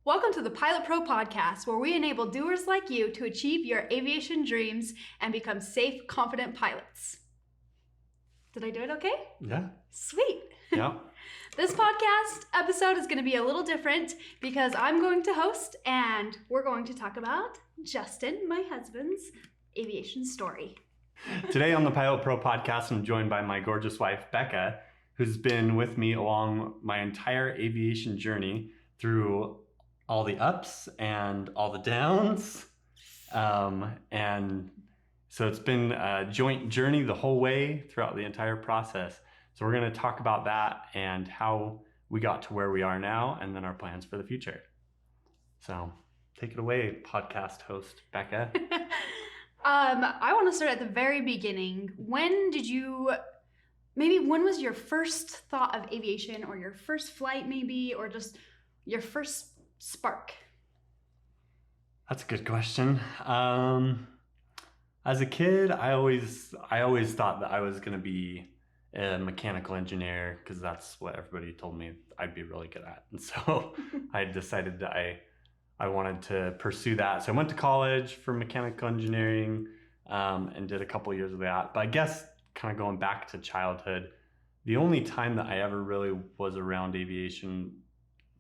Welcome to the Pilot Pro podcast, where we enable doers like you to achieve your aviation dreams and become safe, confident pilots. Did I do it okay? Yeah. Sweet. Yeah. This podcast episode is going to be a little different because I'm going to host and we're going to talk about Justin, my husband's aviation story. Today on the Pilot Pro podcast, I'm joined by my gorgeous wife, Becca, who's been with me along my entire aviation journey through all the ups and all the downs. And so it's been a joint journey the whole way throughout the entire process. So we're going to talk about that and how we got to where we are now and then our plans for the future. So take it away, podcast host Becca. I want to start at the very beginning. When was your first thought of aviation, or your first flight maybe, or just your first spark? That's a good question. As a kid, I always thought that I was going to be a mechanical engineer because that's what everybody told me I'd be really good at. And so I decided that I wanted to pursue that. So I went to college for mechanical engineering and did a couple years of that. But I guess kind of going back to childhood, the only time that I ever really was around aviation,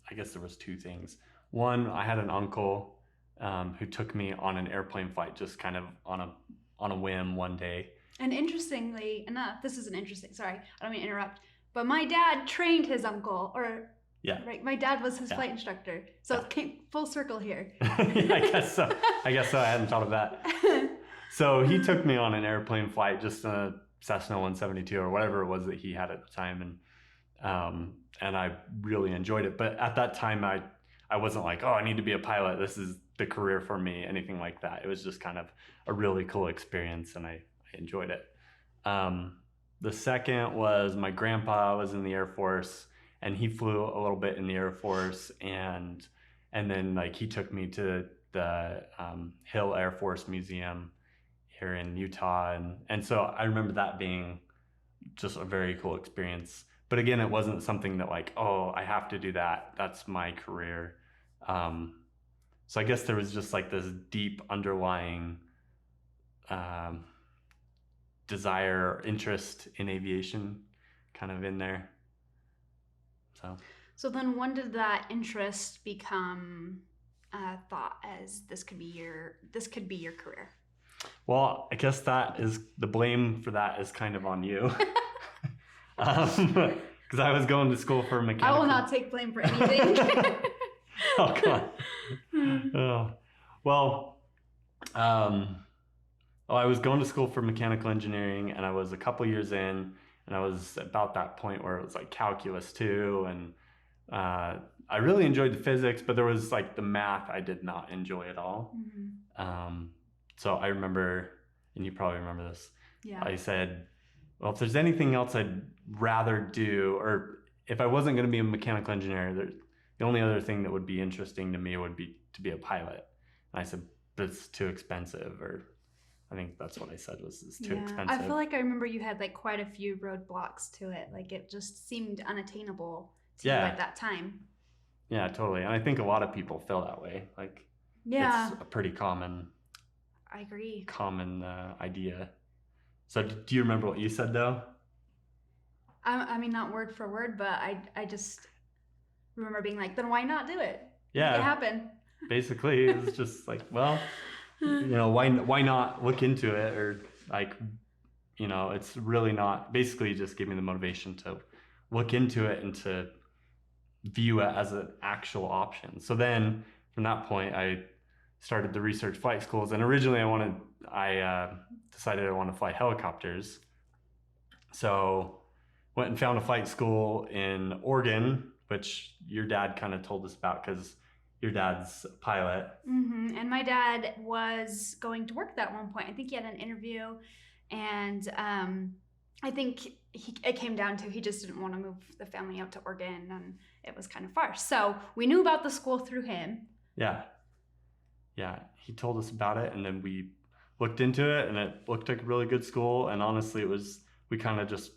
I guess there was two things. One, I had an uncle who took me on an airplane flight just kind of on a whim one day. And interestingly enough, this isn't interesting, sorry, I don't mean to interrupt, but my dad trained his uncle, right? My dad was his flight instructor. So it came full circle here. I guess so. I hadn't thought of that. So he took me on an airplane flight, just a Cessna 172 or whatever it was that he had at the time. And I really enjoyed it. But at that time, I wasn't like, oh, I need to be a pilot. This is the career for me, anything like that. It was just kind of a really cool experience, and I enjoyed it. The second was my grandpa was in the Air Force, and he flew a little bit in the Air Force, and then like he took me to the Hill Air Force Museum here in Utah, and so I remember that being just a very cool experience. But again, it wasn't something that like, oh, I have to do that. That's my career. So I guess there was just like this deep underlying desire or interest in aviation kind of in there. So then when did that interest become thought as this could be your career? Well, I guess that is the blame for that is kind of on you. Because I was going to school for mechanical. I will not take blame for anything. Oh, come on. Oh. Well, I was going to school for mechanical engineering, and I was a couple years in, and I was about that point where it was like calculus 2, and I really enjoyed the physics, but there was like the math I did not enjoy at all. Mm-hmm. So I remember, and you probably remember this, I said, well, if there's anything else I'd rather do, or if I wasn't going to be a mechanical engineer, the only other thing that would be interesting to me would be to be a pilot. And I said, but it's too expensive, or I think that's what I said was it's too expensive. I feel like I remember you had like quite a few roadblocks to it. Like it just seemed unattainable to you at that time. Yeah, totally. And I think a lot of people feel that way. Like it's a pretty common. I agree. Common idea. So do you remember what you said though? I mean, not word for word, but I just remember being like, then why not do it? Yeah. Make it happen. Basically, it's just like, well, why not look into it? Or like, it's really not, basically just gave me the motivation to look into it and to view it as an actual option. So then from that point, I started to research flight schools, and originally I decided I wanted to fly helicopters. So went and found a flight school in Oregon, which your dad kind of told us about because your dad's a pilot. Mm-hmm. And my dad was going to work that at one point. I think he had an interview, and I think it came down to he just didn't want to move the family out to Oregon, and it was kind of far. So we knew about the school through him. Yeah, he told us about it, and then we looked into it, and it looked like a really good school. And honestly, we kind of just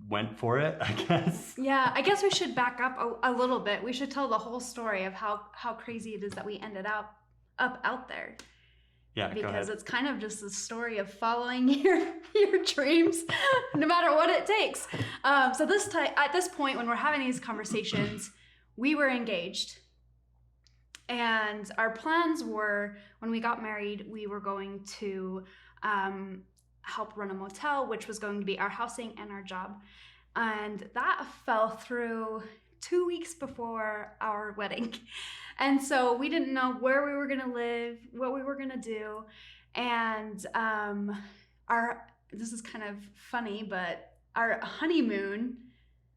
went for it, I guess. Yeah, I guess we should back up a little bit. We should tell the whole story of how crazy it is that we ended up out there. Yeah, go ahead. Because it's kind of just the story of following your dreams, no matter what it takes. So at this point, when we're having these conversations, we were engaged. And our plans were, when we got married, we were going to help run a motel, which was going to be our housing and our job. And that fell through 2 weeks before our wedding. And so we didn't know where we were going to live, what we were going to do. And this is kind of funny, but our honeymoon,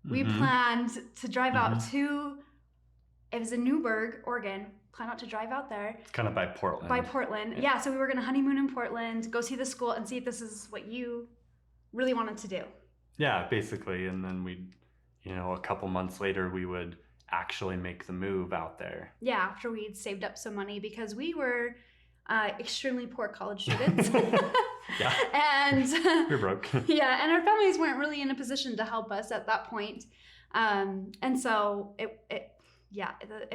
we planned to drive out to, it was in Newburgh, Oregon, planned out to drive out there. It's kind of by Portland. By Portland. Yeah, so we were going to honeymoon in Portland, go see the school and see if this is what you really wanted to do. Yeah, basically. And then we'd, a couple months later, we would actually make the move out there. Yeah, after we'd saved up some money, because we were extremely poor college students. Yeah. And we're broke. Yeah, and our families weren't really in a position to help us at that point. And so it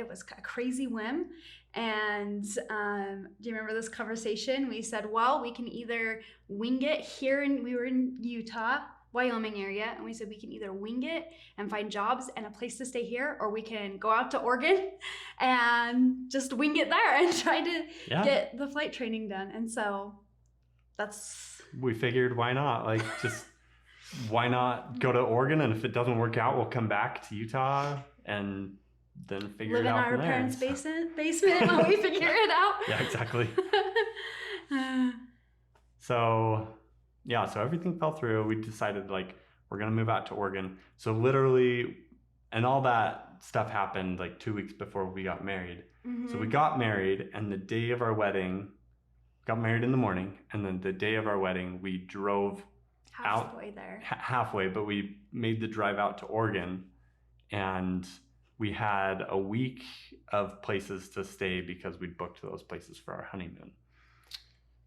was a crazy whim. And do you remember this conversation? We said, well, we can either wing it here, and we were in Utah, Wyoming area, and we said we can either wing it and find jobs and a place to stay here, or we can go out to Oregon and just wing it there and try to get the flight training done. And so we figured, why not? Why not go to Oregon, and if it doesn't work out, we'll come back to Utah and then figure it out from there. Live in our parents' basement while we figure it out. Yeah, exactly. So everything fell through. We decided we're going to move out to Oregon. So literally, and all that stuff happened 2 weeks before we got married. So we got married, and the day of our wedding, got married in the morning, and then the day of our wedding, we drove halfway, but we made the drive out to Oregon, and we had a week of places to stay because we'd booked those places for our honeymoon.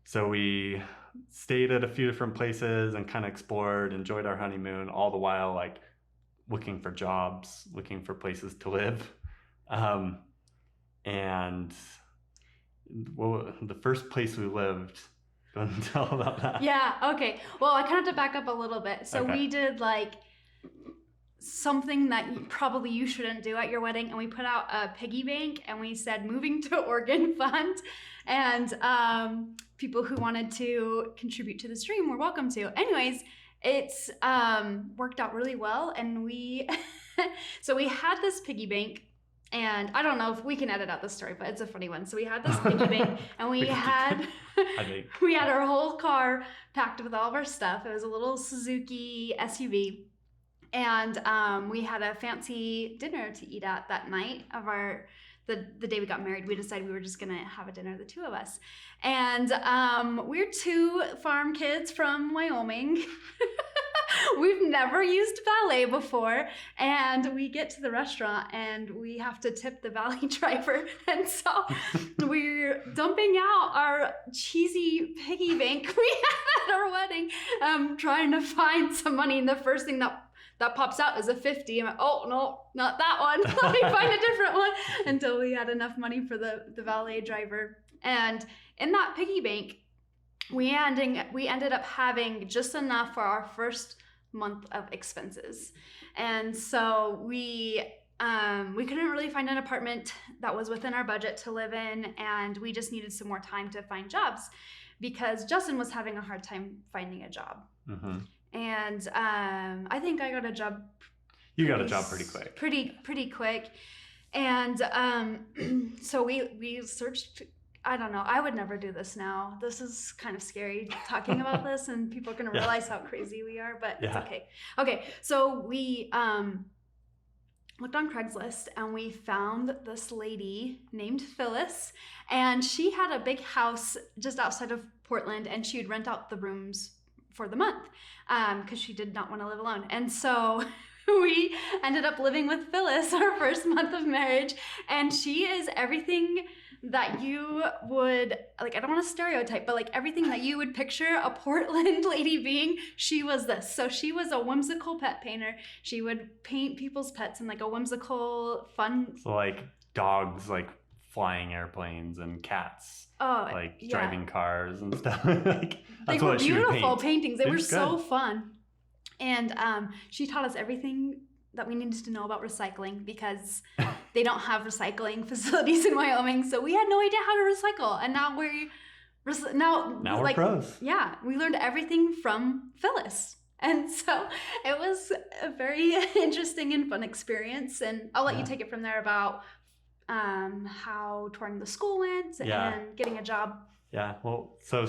So we stayed at a few different places and kind of explored, enjoyed our honeymoon, all the while looking for jobs, looking for places to live. And the first place we lived, go ahead and tell about that. Yeah, okay. Well, I kind of have to back up a little bit. So we did something that probably you shouldn't do at your wedding, and we put out a piggy bank, and we said moving to Oregon fund, and people who wanted to contribute to the stream were welcome to. Anyways, it's worked out really well, and we so we had this piggy bank, and I don't know if we can edit out the story, but it's a funny one. So we had this piggy bank, and we had our whole car packed with all of our stuff. It was a little Suzuki SUV. And we had a fancy dinner to eat at that night of the day we got married. We decided we were just gonna have a dinner, the two of us. And we're two farm kids from Wyoming. We've never used valet before. And we get to the restaurant and we have to tip the valet driver. And so we're dumping out our cheesy piggy bank we had at our wedding, trying to find some money. And the first thing that pops out is a 50. I'm like, oh, no, not that one. Let me find a different one, until we had enough money for the valet driver. And in that piggy bank, we ended up having just enough for our first month of expenses. And so we couldn't really find an apartment that was within our budget to live in, and we just needed some more time to find jobs because Justin was having a hard time finding a job. Mm-hmm. And I think I got a job. You got a job pretty quick. Pretty quick. And so we searched. I don't know. I would never do this now. This is kind of scary talking about this, and people are going to realize how crazy we are, but it's okay. Okay, so we looked on Craigslist, and we found this lady named Phyllis, and she had a big house just outside of Portland, and she would rent out the rooms for the month because she did not want to live alone. And so we ended up living with Phyllis our first month of marriage, and she is everything that you would, like, I don't want to stereotype, but like everything that you would picture a Portland lady being, she was this. So she was a whimsical pet painter. She would paint people's pets in like a whimsical, fun. So like dogs, like flying airplanes, and cats, like driving cars and stuff. Like they were beautiful paintings. They were so fun. And she taught us everything that we needed to know about recycling, because they don't have recycling facilities in Wyoming, so we had no idea how to recycle. And now we're like, pros. Yeah, we learned everything from Phyllis, and so it was a very interesting and fun experience. And I'll let you take it from there about how touring the school went and getting a job. Yeah, well, so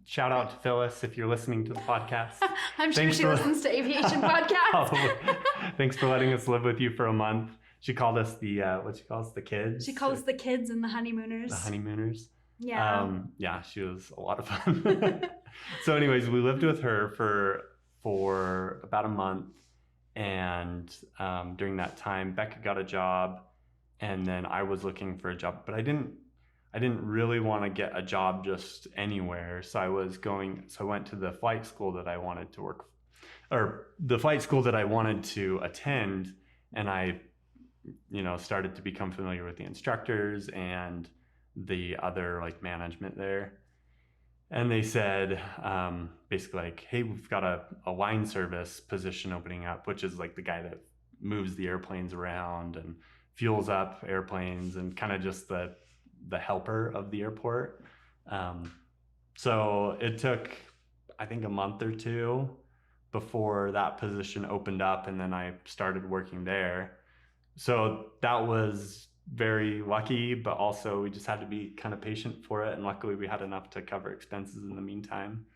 shout out to Phyllis if you're listening to the podcast. I'm sure she listens to aviation podcasts. Thanks for letting us live with you for a month. She called us the, what she calls the kids. She calls the kids and the honeymooners. The honeymooners. Yeah. Yeah, she was a lot of fun. So anyways, we lived with her for about a month. And during that time, Becca got a job. And then I was looking for a job, but I didn't really want to get a job just anywhere. So I went to the flight school that I wanted to work, or the flight school that I wanted to attend. And I, started to become familiar with the instructors and the other like management there. And they said, basically like, hey, we've got a line service position opening up, which is like the guy that moves the airplanes around and fuels up airplanes and kind of just the helper of the airport. So it took, I think, a month or two before that position opened up, and then I started working there. So that was very lucky, but also we just had to be kind of patient for it, and luckily we had enough to cover expenses in the meantime.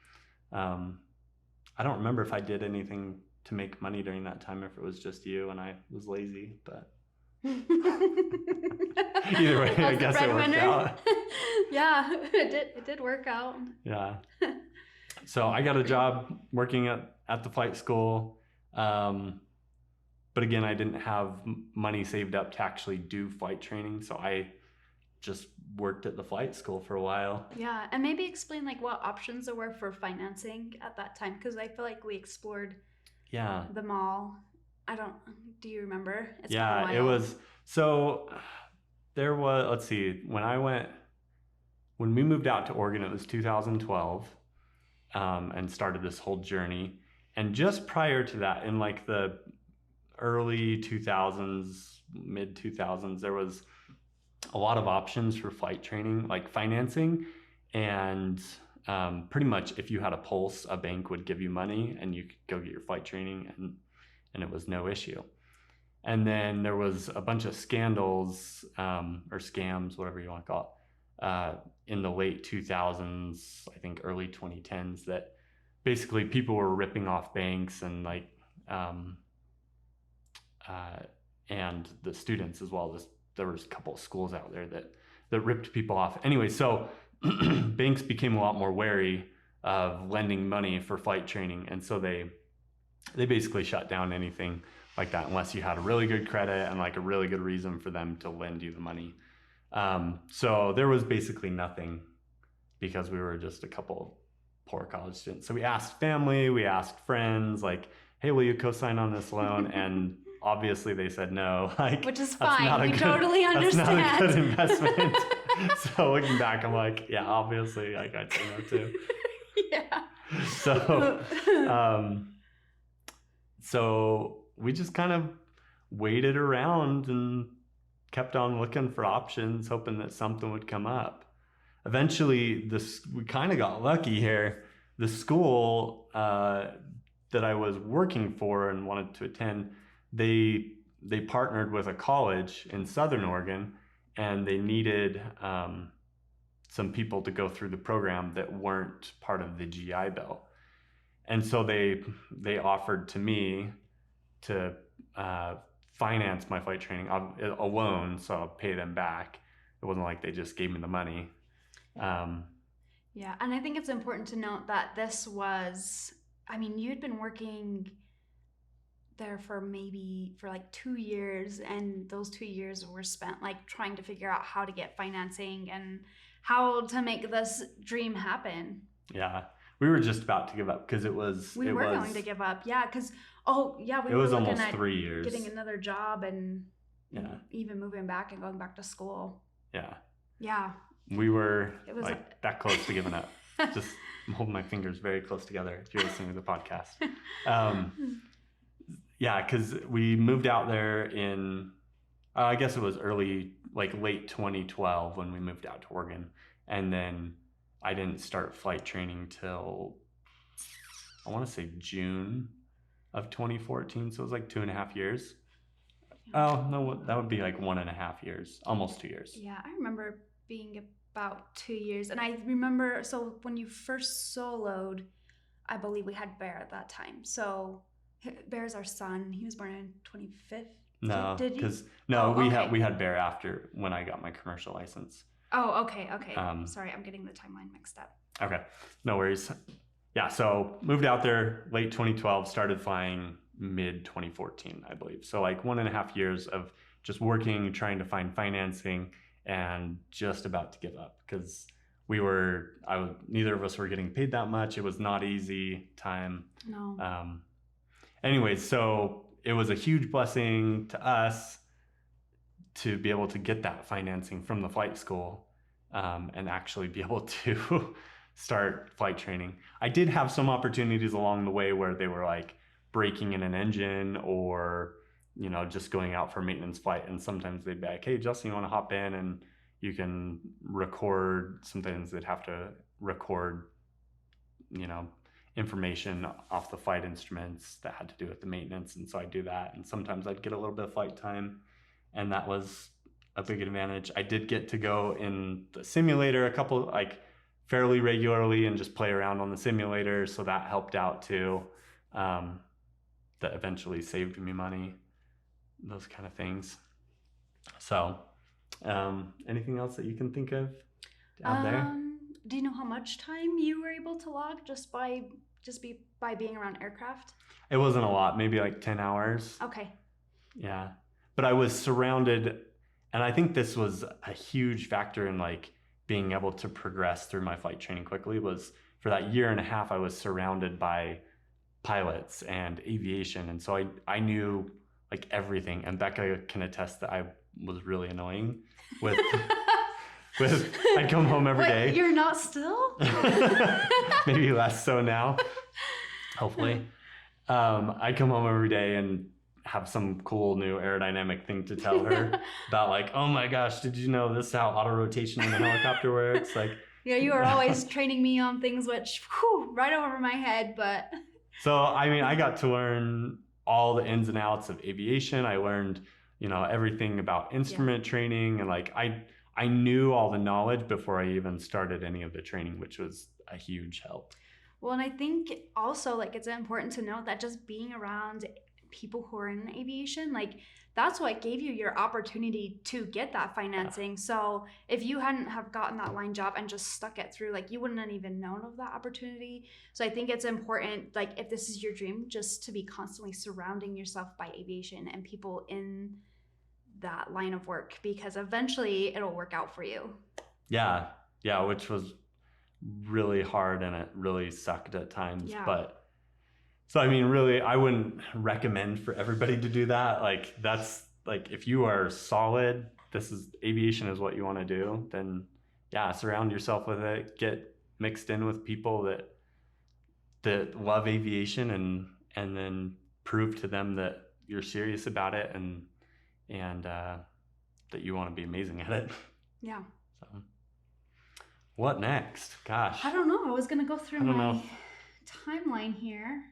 I don't remember if I did anything to make money during that time, if it was just you and I was lazy, but either way, I guess it worked out. Yeah, it did work out. Yeah. So I got a job working at the flight school. But again, I didn't have money saved up to actually do flight training. So I just worked at the flight school for a while. Yeah. And maybe explain like what options there were for financing at that time. Because I feel like we explored them all. Do you remember? It's been a while. It was, so there was, let's see, when we moved out to Oregon, it was 2012, and started this whole journey. And just prior to that, in like the early 2000s, mid 2000s, there was a lot of options for flight training, like financing. And pretty much if you had a pulse, a bank would give you money and you could go get your flight training, and it was no issue. And then there was a bunch of scandals, or scams, whatever you want to call it, in the late 2000s, I think early 2010s, that basically people were ripping off banks and like, and the students as well. There was a couple of schools out there that ripped people off. Anyway, so banks became a lot more wary of lending money for flight training. And so they basically shut down anything like that unless you had a really good credit and like a really good reason for them to lend you the money. So there was basically nothing because we were just a couple of poor college students. So we asked family, we asked friends, like, hey, will you co-sign on this loan? And obviously they said no. Like, which is fine. We totally understand. That's not a good investment. So looking back, I'm like, yeah, obviously like I'd say no too. Yeah. So we just kind of waited around and kept on looking for options, hoping that something would come up. Eventually, we kind of got lucky here. The school that I was working for and wanted to attend, they partnered with a college in Southern Oregon, and they needed some people to go through the program that weren't part of the GI Bill. And so they offered to me to finance my flight training, a loan, so I'll pay them back. It wasn't like they just gave me the money. Yeah, and I think it's important to note that this was, I mean, you'd been working there for like 2 years, and those 2 years were spent like trying to figure out how to get financing and how to make this dream happen. Yeah. We were just about to give up because we were going to give up. Yeah, because we it were was looking almost at 3 years. getting another job and Yeah. even moving back and going back to school. Yeah. Yeah. We were It was like that close to giving up. Just holding my fingers very close together if you're listening to the podcast. Yeah, because we moved out there in, I guess it was late 2012 when we moved out to Oregon. And then I didn't start flight training till, I want to say June of 2014. So it was like 2.5 years. Oh, no, that would be like 1.5 years, almost 2 years. Yeah, I remember being about 2 years. And I remember, so when you first soloed, I believe we had Bear at that time. So Bear's our son. He was born in 25th. No, Did he? because we had Bear after when I got my commercial license. Oh, okay. Sorry, I'm getting the timeline mixed up. Okay, no worries. Yeah, so moved out there late 2012, started flying mid 2014, I believe. So like 1.5 years of just working, trying to find financing, and just about to give up because neither of us were getting paid that much. It was not easy time. No. Anyways, so it was a huge blessing to us to be able to get that financing from the flight school and actually be able to start flight training. I did have some opportunities along the way where they were like breaking in an engine or, just going out for maintenance flight. And sometimes they'd be like, hey, Justin, you want to hop in and you can record. Sometimes they'd have to record, information off the flight instruments that had to do with the maintenance. And so I'd do that. And sometimes I'd get a little bit of flight time. And that was a big advantage. I did get to go in the simulator a couple, like fairly regularly and just play around on the simulator. So that helped out too. That eventually saved me money, those kind of things. So anything else that you can think of to add there? Do you know how much time you were able to log just by being around aircraft? It wasn't a lot, maybe like 10 hours. Okay. Yeah. But I was surrounded, and I think this was a huge factor in like being able to progress through my flight training quickly was for that 1.5 years, I was surrounded by pilots and aviation. And so I knew like everything. And Becca can attest that I was really annoying with I'd come home every day. You're not still? Maybe less so now, hopefully. I'd come home every day and have some cool new aerodynamic thing to tell her about like, oh my gosh, did you know this is how auto rotation in the helicopter works? Like, yeah, you were always training me on things which, right over my head, but. So, I mean, I got to learn all the ins and outs of aviation. I learned, everything about instrument training, and like I knew all the knowledge before I even started any of the training, which was a huge help. Well, and I think also like it's important to note that just being around people who are in aviation, like that's what gave you your opportunity to get that financing. Yeah. So if you hadn't have gotten that line job and just stuck it through, like you wouldn't have even known of that opportunity. So I think it's important, like if this is your dream, just to be constantly surrounding yourself by aviation and people in that line of work, because eventually it'll work out for you. Yeah, which was really hard and it really sucked at times. Yeah. But so, I mean, really, I wouldn't recommend for everybody to do that. Like that's like, if you are solid, aviation is what you want to do, then yeah, surround yourself with it, get mixed in with people that love aviation and then prove to them that you're serious about it and that you want to be amazing at it. Yeah. So, what next? Gosh. I don't know. I was going to go through my timeline here.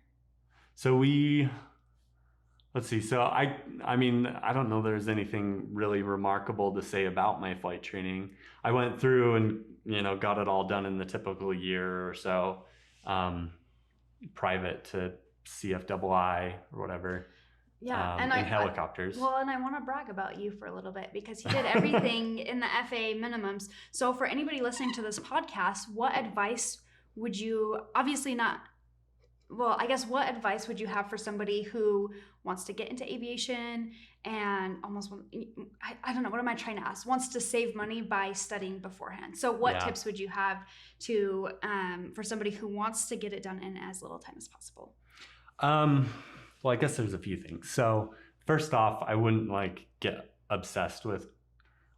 So let's see. So I mean, I don't know there's anything really remarkable to say about my flight training. I went through and, got it all done in the typical year or so, private to CFII or whatever. Yeah, and helicopters. And I want to brag about you for a little bit because he did everything in the FAA minimums. So for anybody listening to this podcast, what advice would you, obviously not well, I guess what advice would you have for somebody who wants to get into aviation and almost, I don't know, what am I trying to ask? Wants to save money by studying beforehand. So what tips would you have to, for somebody who wants to get it done in as little time as possible? Well, I guess there's a few things. So first off, I wouldn't like get obsessed with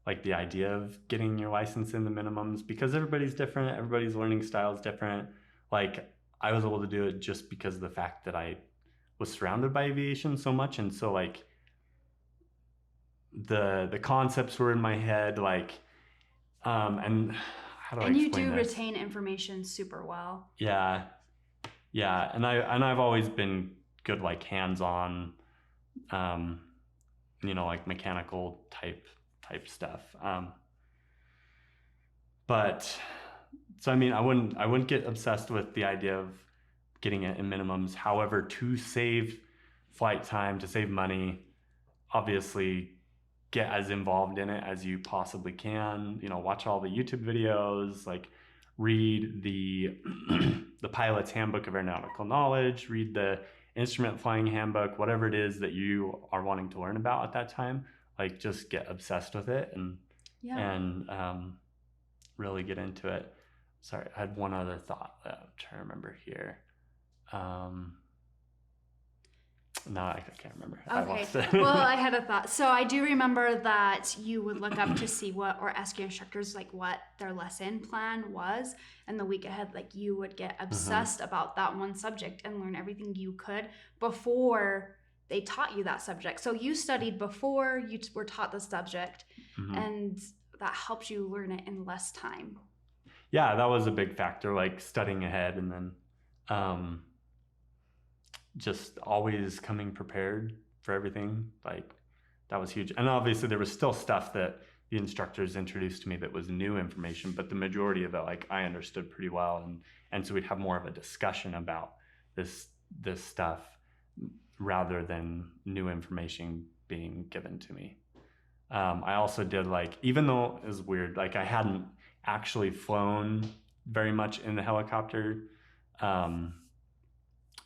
like the idea of getting your license in the minimums, because everybody's different. Everybody's learning style is different. Like I was able to do it just because of the fact that I was surrounded by aviation so much. And so like the concepts were in my head, like, and how do I explain you do this? retain information super well. Yeah. Yeah. And I've always been good, like hands-on, you know, like mechanical type stuff. But so, I mean, I wouldn't get obsessed with the idea of getting it in minimums. However, to save flight time, to save money, obviously get as involved in it as you possibly can. You know, watch all the YouTube videos, like read the the pilot's handbook of aeronautical knowledge, read the instrument flying handbook, whatever it is that you are wanting to learn about at that time. Like just get obsessed with it and really get into it. Sorry, I had one other thought that I'm trying to remember here. No, I can't remember. Okay. I lost it. Well, I had a thought. So I do remember that you would look up to see what, or ask your instructors like what their lesson plan was, and the week ahead, like you would get obsessed about that one subject and learn everything you could before they taught you that subject. So you studied before you were taught the subject, and that helps you learn it in less time. Yeah, that was a big factor, like studying ahead, and then just always coming prepared for everything. Like that was huge. And obviously there was still stuff that the instructors introduced to me that was new information, but the majority of it, like I understood pretty well. And so we'd have more of a discussion about this stuff rather than new information being given to me. I also did, like, even though it was weird, like I hadn't actually flown very much in the helicopter,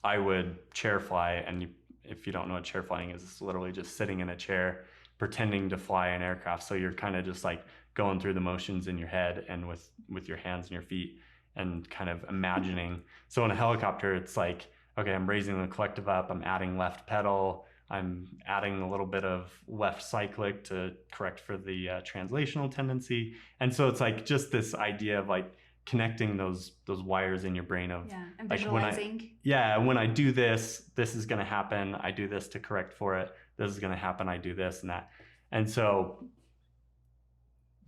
I would chair fly, and if you don't know what chair flying is, it's literally just sitting in a chair pretending to fly an aircraft. So you're kind of just like going through the motions in your head and with your hands and your feet and kind of imagining. So in a helicopter, it's like, okay, I'm raising the collective up, I'm adding left pedal, I'm adding a little bit of left cyclic to correct for the translational tendency. And so it's like just this idea of like connecting those wires in your brain of and like visualizing. when I do this, this is going to happen. I do this to correct for it. This is going to happen. I do this and that. And so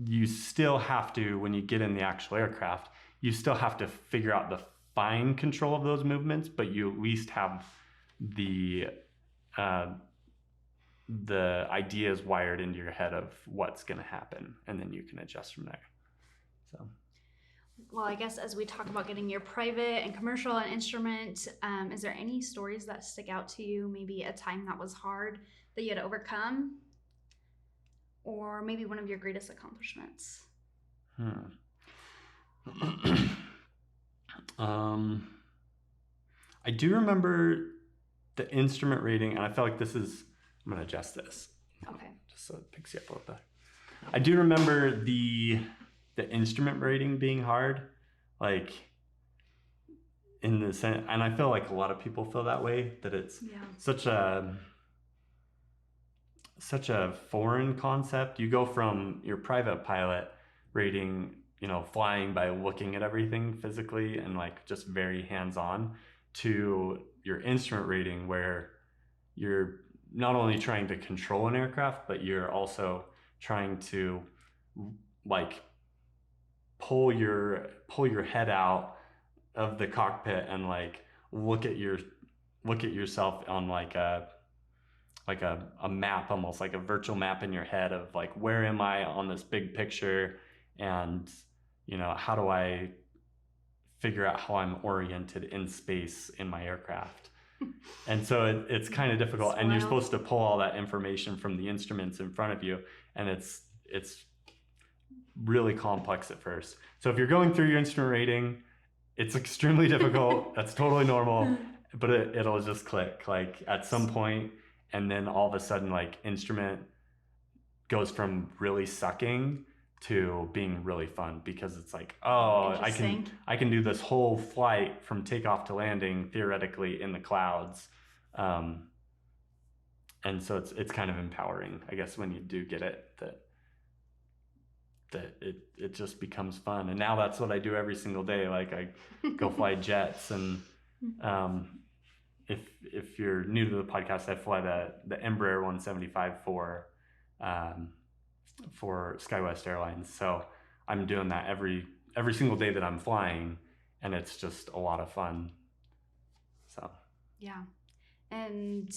you still have to, when you get in the actual aircraft, you still have to figure out the fine control of those movements, but you at least have the ideas wired into your head of what's going to happen, and then you can adjust from there. So. Well, I guess as we talk about getting your private and commercial and instrument, is there any stories that stick out to you? Maybe a time that was hard that you had to overcome, or maybe one of your greatest accomplishments? I do remember the instrument rating, and I feel like this is, I'm going to adjust this. Okay. Just so it picks you up a little bit. I do remember the instrument rating being hard, like in the sense, and I feel like a lot of people feel that way, that it's such a foreign concept. You go from your private pilot rating, you know, flying by looking at everything physically and like just very hands-on, to your instrument rating where you're not only trying to control an aircraft, but you're also trying to like pull your head out of the cockpit and like look at yourself on like a map, almost like a virtual map in your head of like, where am I on this big picture, and you know, how do I figure out how I'm oriented in space in my aircraft. And so it's kind of difficult, and you're supposed to pull all that information from the instruments in front of you, and it's really complex at first. So if you're going through your instrument rating, it's extremely difficult. That's totally normal. but it'll just click like at some point, and then all of a sudden like instrument goes from really sucking to being really fun, because it's like, oh, I can do this whole flight from takeoff to landing theoretically in the clouds. And so it's kind of empowering, I guess, when you do get it, that it just becomes fun. And now that's what I do every single day. Like I go fly jets, and if you're new to the podcast, I fly the Embraer 175 for SkyWest Airlines. So I'm doing that every single day that I'm flying, and it's just a lot of fun. So yeah. And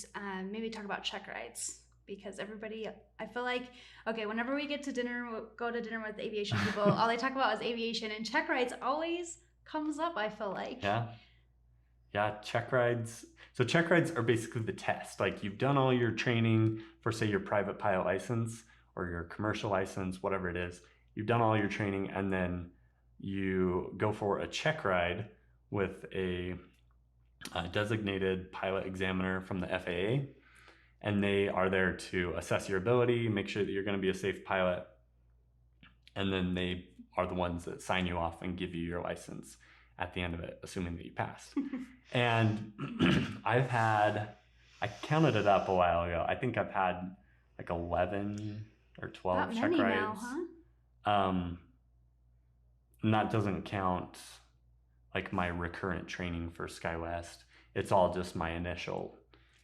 maybe talk about check rides, because everybody, I feel like, okay, whenever we get to dinner, go to dinner with aviation people, all they talk about is aviation, and check rides always comes up, I feel like. Yeah, check rides. So check rides are basically the test. Like you've done all your training for, say, your private pilot license or your commercial license, whatever it is. You've done all your training, and then you go for a check ride with a designated pilot examiner from the FAA, and they are there to assess your ability, make sure that you're going to be a safe pilot, and then they are the ones that sign you off and give you your license at the end of it, assuming that you passed. And I counted it up a while ago, I think I've had like 11 or 12 check rides now, huh? And that doesn't count like my recurrent training for SkyWest. It's all just my initial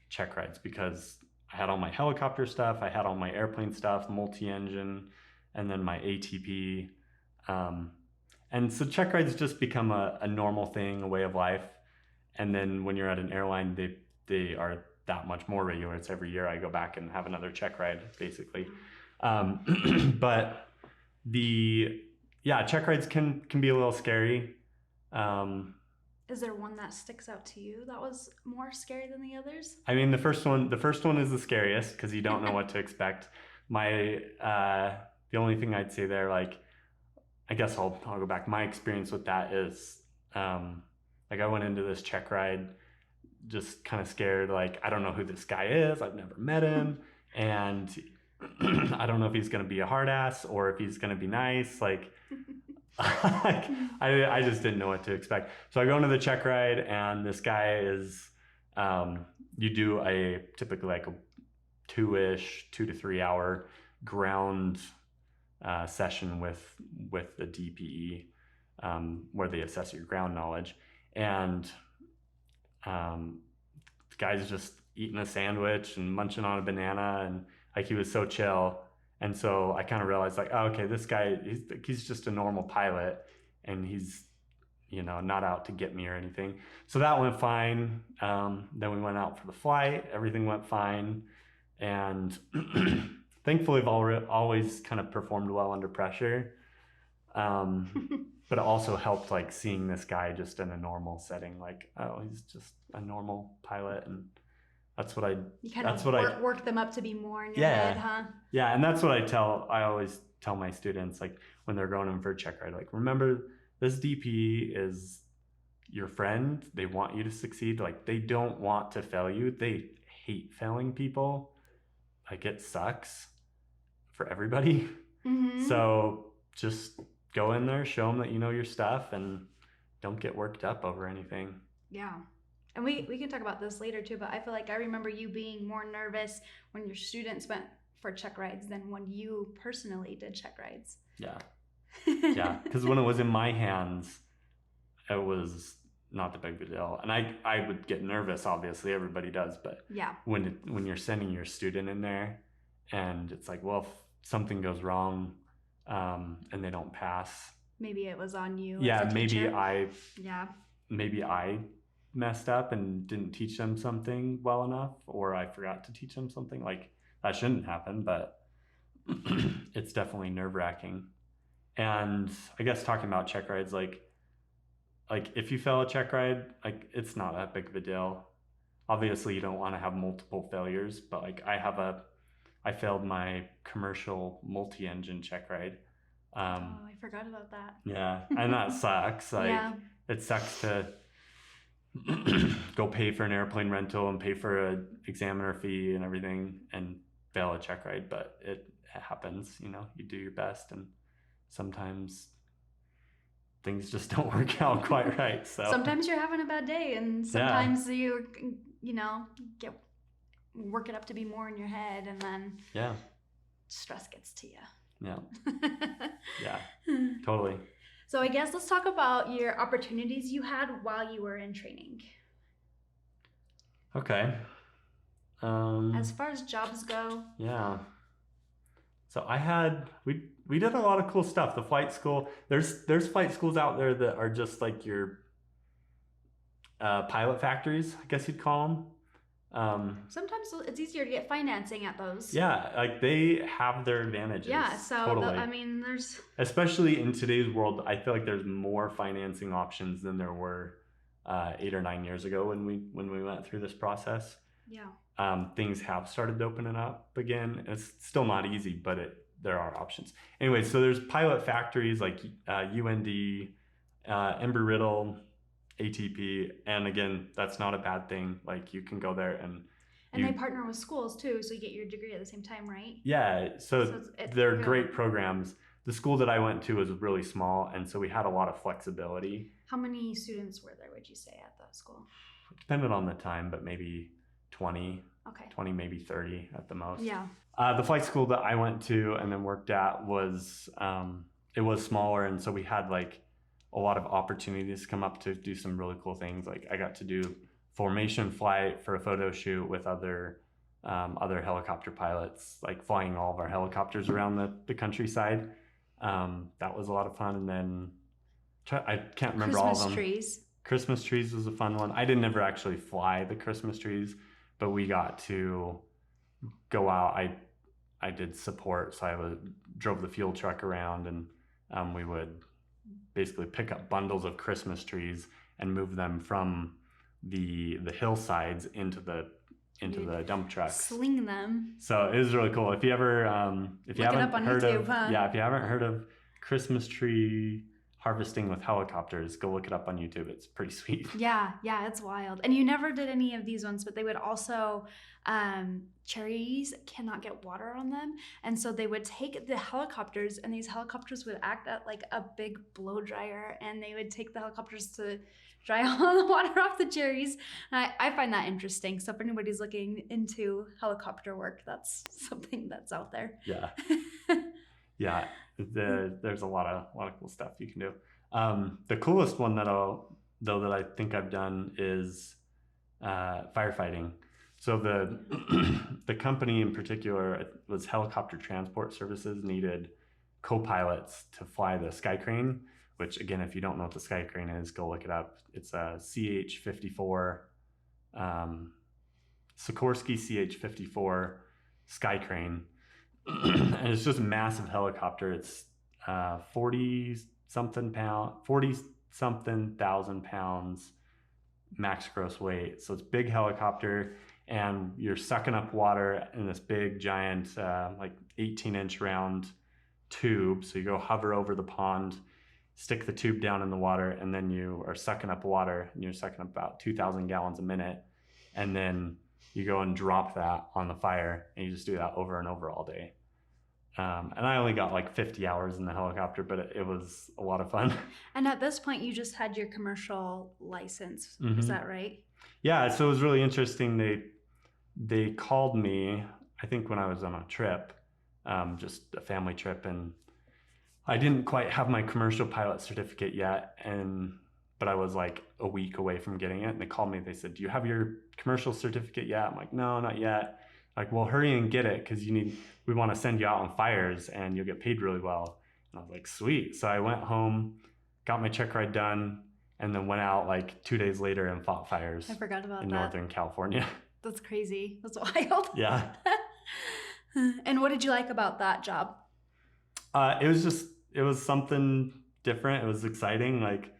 check rides, because I had all my helicopter stuff, I had all my airplane stuff, multi-engine, and then my ATP. And so check rides just become a normal thing, a way of life. And then when you're at an airline, they are that much more regular. It's every year I go back and have another check ride, basically. But check rides can be a little scary. Is there one that sticks out to you that was more scary than the others? I mean, the first one is the scariest, because you don't know what to expect. The only thing I'd say there, like, I guess I'll go back. My experience with that is, like, I went into this check ride just kind of scared. Like, I don't know who this guy is. I've never met him, and I don't know if he's gonna be a hard ass or if he's gonna be nice. Like, I just didn't know what to expect. So I go into the check ride, and this guy is, you do typically like a 2 to 3 hour ground session with the DPE, where they assess your ground knowledge. And the guy's just eating a sandwich and munching on a banana, and like he was so chill. And so I kind of realized, like, oh, okay, this guy, he's just a normal pilot, and he's, not out to get me or anything. So that went fine. Then we went out for the flight. Everything went fine. And thankfully, I've always kind of performed well under pressure. But it also helped, like, seeing this guy just in a normal setting, like, oh, he's just a normal pilot. And that's what I work them up to be more in your head, huh? Yeah, and that's what I always tell my students, like, when they're going in for a check ride, like, remember, this DP is your friend. They want you to succeed. Like, they don't want to fail you. They hate failing people. Like, it sucks for everybody. Mm-hmm. So just go in there, show them that you know your stuff, and don't get worked up over anything. Yeah. And we can talk about this later too, but I feel like I remember you being more nervous when your students went for check rides than when you personally did check rides. Yeah. Yeah, because when it was in my hands, it was not the big of a deal. And I would get nervous, obviously, everybody does, but yeah, when you're sending your student in there, and it's like, well, if something goes wrong, and they don't pass, maybe it was on you. Yeah, as a teacher. maybe I messed up and didn't teach them something well enough, or I forgot to teach them something. Like, that shouldn't happen, but it's definitely nerve-wracking. And I guess talking about check rides, like if you fail a check ride, like, it's not that big of a deal. Obviously, you don't want to have multiple failures, but like I failed my commercial multi-engine check ride. I forgot about that. Yeah, and that sucks. Like, it sucks to go pay for an airplane rental and pay for an examiner fee and everything and fail a check ride, but it happens, you know, you do your best and sometimes things just don't work out quite right. So sometimes you're having a bad day and sometimes you work it up to be more in your head and then stress gets to you. Yeah, totally. So I guess let's talk about your opportunities you had while you were in training. Okay. As far as jobs go. Yeah. So we did a lot of cool stuff. The flight school, there's flight schools out there that are just like your pilot factories, I guess you'd call them. Sometimes it's easier to get financing at those. Yeah, like they have their advantages. Yeah, so totally. there's especially in today's world, I feel like there's more financing options than there were 8 or 9 years ago when we went through this process. Yeah. Things have started opening up again. It's still not easy, but there are options. Anyway, so there's pilot factories like UND, Embry-Riddle, ATP, and again, that's not a bad thing. Like you can go there and they partner with schools too, so you get your degree at the same time, right? Yeah, so they're great programs. The school that I went to was really small, and so we had a lot of flexibility. How many students were there, would you say, at that school? It depended on the time, but maybe 20. Okay. 20, maybe 30 at the most. Yeah. The flight school that I went to and then worked at was, it was smaller, and so we had like a lot of opportunities to come up to do some really cool things. Like I got to do formation flight for a photo shoot with other helicopter pilots, like flying all of our helicopters around the countryside. That was a lot of fun. And then I can't remember all of them. Christmas trees was a fun one. I didn't ever actually fly the Christmas trees, but we got to go out. I did support, so I drove the fuel truck around, and we would basically pick up bundles of Christmas trees and move them from the hillsides into the dump trucks. Sling them. So it was really cool. If you ever if you haven't heard of Christmas tree harvesting with helicopters, go look it up on YouTube. It's pretty sweet. Yeah, it's wild. And you never did any of these ones, but they would also cherries cannot get water on them, and so they would take the helicopters, and these helicopters would act at like a big blow dryer, and they would take the helicopters to dry all the water off the cherries. And I find that interesting. So if anybody's looking into helicopter work, that's something that's out there. Yeah. Yeah, there's a lot of cool stuff you can do. The coolest one that I think I've done is firefighting. So the company in particular was Helicopter Transport Services, needed co-pilots to fly the Sky Crane, which again, if you don't know what the Sky Crane is, go look it up. It's a CH-54, Sikorsky CH-54 Sky Crane. And it's just a massive helicopter. It's 40-something thousand pounds max gross weight. So it's big helicopter, and you're sucking up water in this big giant like 18-inch round tube. So you go hover over the pond, stick the tube down in the water, and then you are sucking up water, and you're sucking up about 2,000 gallons a minute, and then you go and drop that on the fire, and you just do that over and over all day. And I only got like 50 hours in the helicopter, but it was a lot of fun. And at this point, you just had your commercial license. Mm-hmm. Is that right? Yeah, so it was really interesting. They called me, I think when I was on a trip, just a family trip, and I didn't quite have my commercial pilot certificate yet, but I was like a week away from getting it, and they called me. They said, "Do you have your commercial certificate yet?" I'm like, "No, not yet." Like, "Well, hurry and get it, because we want to send you out on fires, and you'll get paid really well." And I was like, "Sweet." So I went home, got my check ride done, and then went out like 2 days later and fought fires. I forgot about in that. Northern California. That's crazy. That's wild. Yeah. And what did you like about that job? It was something different. It was exciting. Like,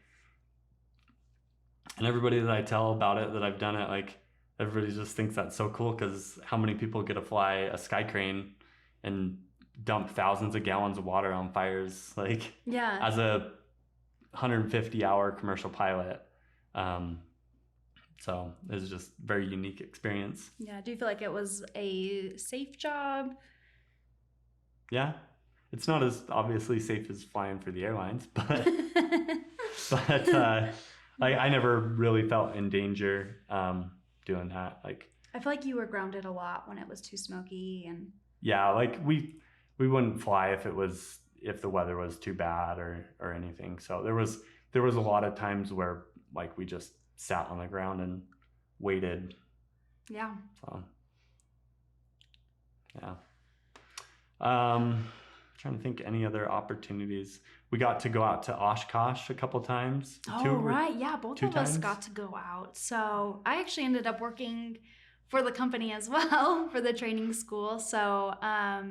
and everybody that I tell about it, that I've done it, like, everybody just thinks that's so cool, because how many people get to fly a Sky Crane and dump thousands of gallons of water on fires, like, as a 150-hour commercial pilot. So it was just a very unique experience. Yeah. Do you feel like it was a safe job? Yeah. It's not as obviously safe as flying for the airlines, but I never really felt in danger doing that. Like, I feel like you were grounded a lot when it was too smoky and. Yeah, like we wouldn't fly if the weather was too bad or anything. So there was a lot of times where like we just sat on the ground and waited. Yeah. So yeah. Trying to think any other opportunities. We got to go out to Oshkosh a couple times. Oh, right. Yeah, both of us times. got to go out. So I actually ended up working for the company as well, for the training school. So I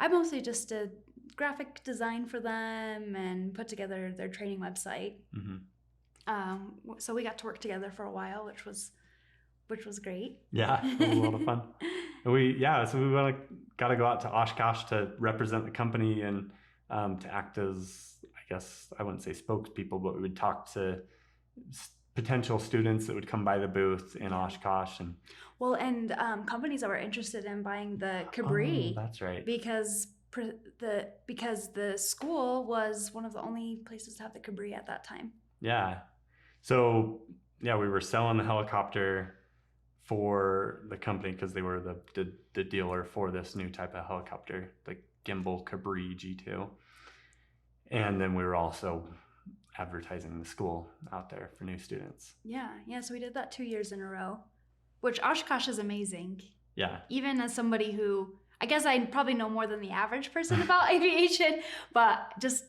mostly just did graphic design for them and put together their training website. Mm-hmm. So we got to work together for a while, which was great. Yeah, it was a lot of fun. So we got to go out to Oshkosh to represent the company and to act as, I guess I wouldn't say spokespeople, but we would talk to potential students that would come by the booth in Oshkosh and companies that were interested in buying the Cabri. Oh, that's right. Because the school was one of the only places to have the Cabri at that time. Yeah. So yeah, we were selling the helicopter for the company because they were the dealer for this new type of helicopter, the Guimbal Cabri G2. And then we were also advertising the school out there for new students. Yeah. So we did that 2 years in a row, which Oshkosh is amazing. Yeah. Even as somebody who, I guess I probably know more than the average person about aviation, but just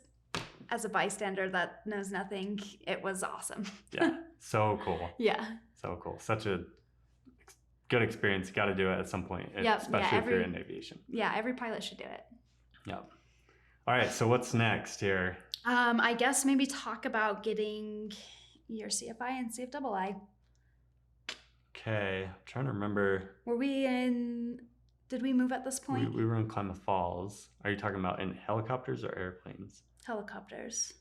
as a bystander that knows nothing, it was awesome. Yeah. So cool. Yeah. So cool. Such a good experience. You got to do it at some point, especially if you're in aviation. Yeah, every pilot should do it. Yeah. All right. So what's next here? I guess maybe talk about getting your CFI and CFII. Okay. I'm trying to remember. Did we move at this point? We were in Klamath Falls. Are you talking about in helicopters or airplanes? Helicopters.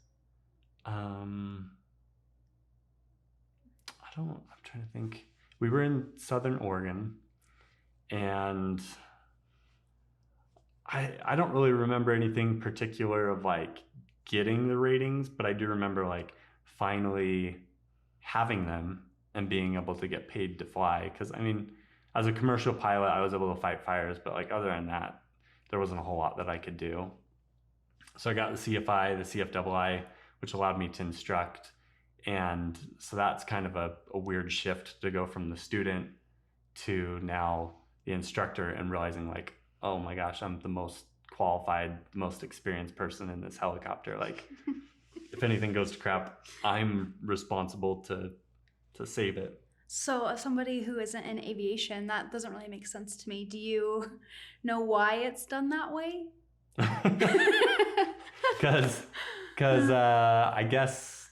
I'm trying to think. We were in Southern Oregon, and I don't really remember anything particular of like getting the ratings, but I do remember like finally having them and being able to get paid to fly. Because I mean, as a commercial pilot, I was able to fight fires, but like other than that, there wasn't a whole lot that I could do. So I got the CFI, the CFII, which allowed me to instruct. And so that's kind of a weird shift to go from the student to now the instructor and realizing like, oh my gosh, I'm the most qualified, most experienced person in this helicopter. Like if anything goes to crap, I'm responsible to save it. So as somebody who isn't in aviation, that doesn't really make sense to me. Do you know why it's done that way? Because I guess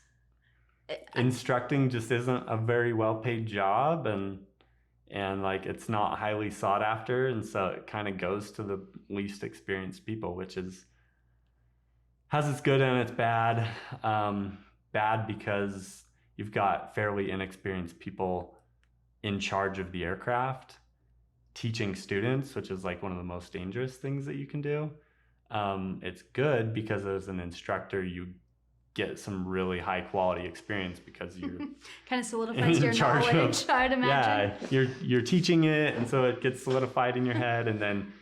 instructing just isn't a very well-paid job, and like it's not highly sought after, and so it kind of goes to the least experienced people, which has its good and its bad. Bad because you've got fairly inexperienced people in charge of the aircraft teaching students, which is like one of the most dangerous things that you can do. It's good because as an instructor, you get some really high quality experience because you're kind of solidifies your knowledge, I'd imagine. Yeah, you're teaching it, and so it gets solidified in your head, and then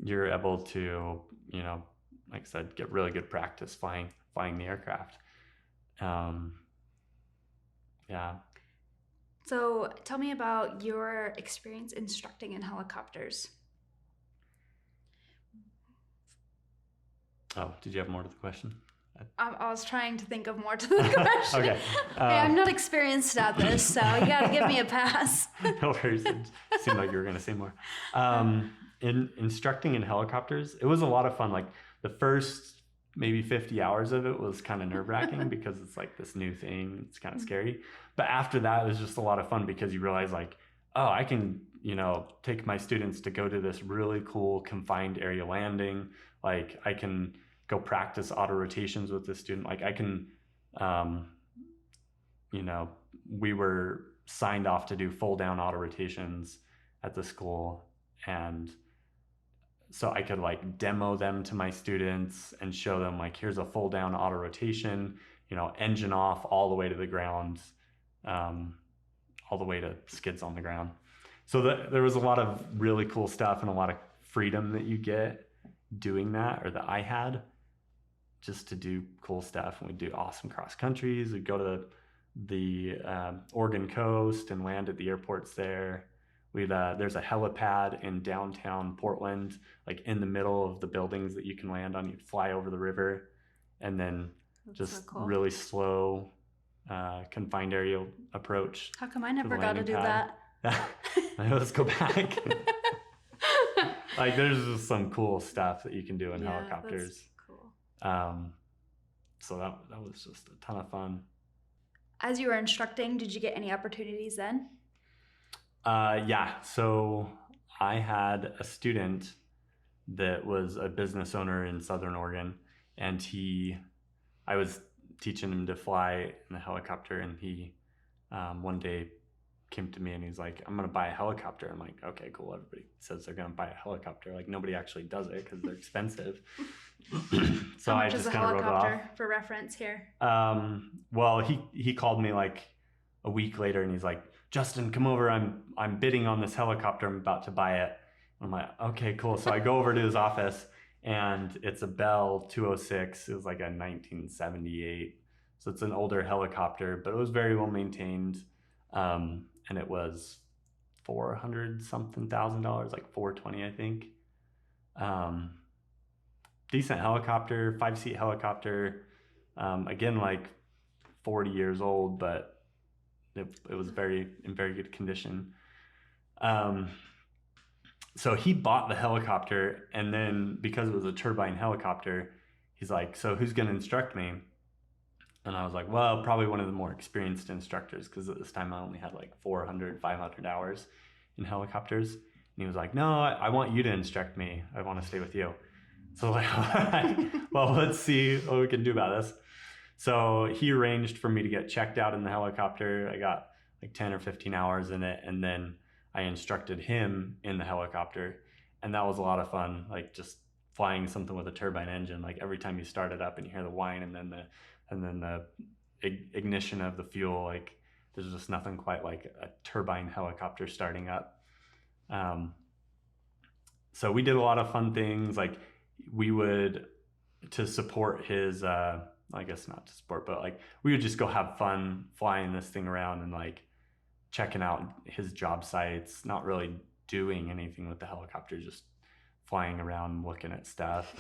you're able to, like I said, get really good practice flying the aircraft. Yeah. So tell me about your experience instructing in helicopters. Oh, did you have more to the question? I was trying to think of more to the question. Okay. I'm not experienced at this, so you got to give me a pass. No worries. It seemed like you were going to say more. In instructing in helicopters, it was a lot of fun. Like the first maybe 50 hours of it was kind of nerve-wracking because it's like this new thing. It's kind of scary. But after that, it was just a lot of fun because you realize like, oh, I can, take my students to go to this really cool confined area landing. Like I can go practice auto rotations with the student. Like I can, we were signed off to do full down auto rotations at the school, and so I could like demo them to my students and show them like, here's a full down auto rotation, you know, engine off all the way to the ground, all the way to skids on the ground. So there was a lot of really cool stuff and a lot of freedom that you get doing that, or that I had, just to do cool stuff. And we'd do awesome cross countries. We'd go to the Oregon coast and land at the airports there. There's a helipad in downtown Portland, like in the middle of the buildings that you can land on. You'd fly over the river, and then That's just so cool. really slow, confined area approach. How come I never got to do that? Let's go back. Like, there's just some cool stuff that you can do in helicopters. That's cool. So that was just a ton of fun. As you were instructing, did you get any opportunities then? Yeah. So I had a student that was a business owner in Southern Oregon, and I was teaching him to fly in a helicopter, and he one day came to me and he's like, I'm going to buy a helicopter. I'm like, okay, cool. Everybody says they're going to buy a helicopter. Like, nobody actually does it because they're expensive. So I just kind of wrote it off. For reference here? Well, he called me like a week later and he's like, Justin, come over. I'm bidding on this helicopter. I'm about to buy it. I'm like, okay, cool. So I go over to his office, and it's a Bell 206. It was like a 1978. So it's an older helicopter, but it was very well maintained. And it was $400 something thousand, like $420, I think. Decent helicopter, 5-seat helicopter. Again, like 40 years old, but it was in very good condition. So he bought the helicopter, and then because it was a turbine helicopter, he's like, so who's going to instruct me? And I was like, well, probably one of the more experienced instructors, because at this time I only had like 400, 500 hours in helicopters. And he was like, no, I want you to instruct me. I want to stay with you. So I was like, all right, well, let's see what we can do about this. So he arranged for me to get checked out in the helicopter. I got like 10 or 15 hours in it, and then I instructed him in the helicopter. And that was a lot of fun, like just flying something with a turbine engine. Like, every time you start it up and you hear the whine and then the ignition of the fuel, like, there's just nothing quite like a turbine helicopter starting up. So we did a lot of fun things. Like, we would, to support his, I guess not to support, but like, we would just go have fun flying this thing around and like checking out his job sites, not really doing anything with the helicopter, just flying around looking at stuff.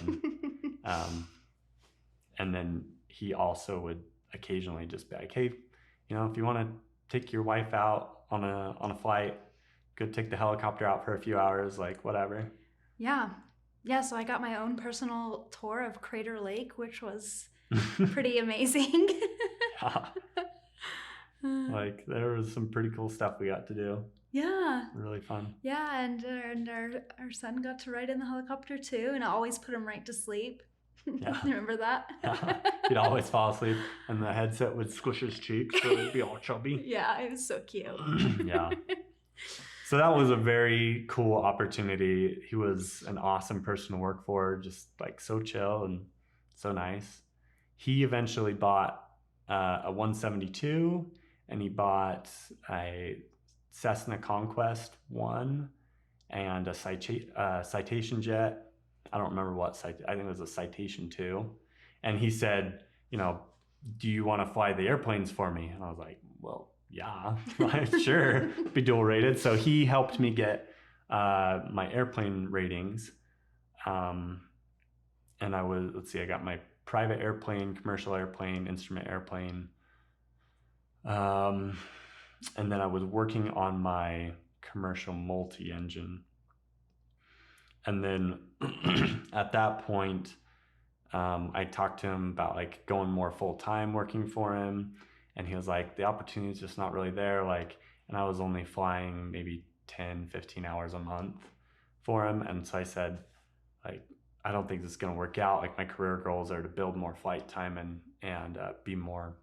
And then he also would occasionally just be like, hey, you know, if you want to take your wife out on a flight, go take the helicopter out for a few hours, like whatever. Yeah. So I got my own personal tour of Crater Lake, which was pretty amazing. Yeah. Like, there was some pretty cool stuff we got to do. Yeah. Really fun. Yeah, and our son got to ride in the helicopter too, and I always put him right to sleep. Yeah. Remember that? Yeah. He'd always fall asleep, and the headset would squish his cheeks, so it'd be all chubby. Yeah, it was so cute. Yeah. So that was a very cool opportunity. He was an awesome person to work for, just like so chill and so nice. He eventually bought a 172, and he bought a Cessna Conquest 1 and a Citation jet. I don't remember what I think it was a Citation 2. And he said, you know, do you want to fly the airplanes for me? And I was like, well, yeah, sure, be dual rated. So he helped me get my airplane ratings. And I got my private airplane, commercial airplane, instrument airplane. And then I was working on my commercial multi-engine. And then at that point, I talked to him about like going more full-time working for him. And he was like, the opportunity is just not really there. Like, and I was only flying maybe 10, 15 hours a month for him. And so I said, like, I don't think this is going to work out. Like, my career goals are to build more flight time and be more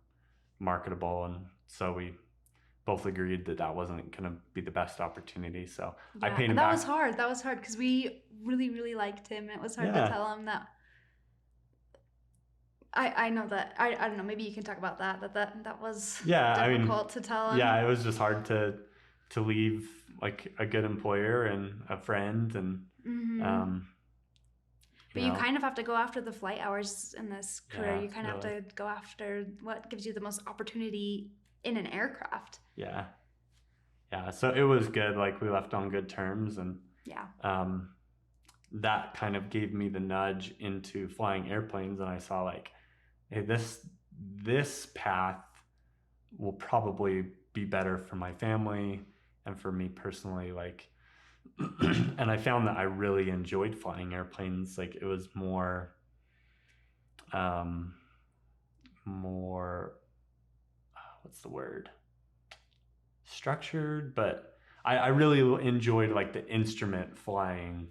marketable. And so we both agreed that wasn't going to be the best opportunity. So I Yeah, paid him and that back. was hard. That was hard because we really, really liked him. It was hard Yeah. to tell him that. I know that. I don't know. Maybe you can talk about that. That was difficult to tell him. Yeah, it was just hard to leave like a good employer and a friend, and but you kind of have to go after the flight hours in this career. You kind of have to go after what gives you the most opportunity in an aircraft. Yeah. So it was good. Like we left on good terms, and that kind of gave me the nudge into flying airplanes. And I saw like, hey, this path will probably be better for my family and for me personally. Like, and I found that I really enjoyed flying airplanes. Like it was more what's the word? Structured, but I really enjoyed like the instrument flying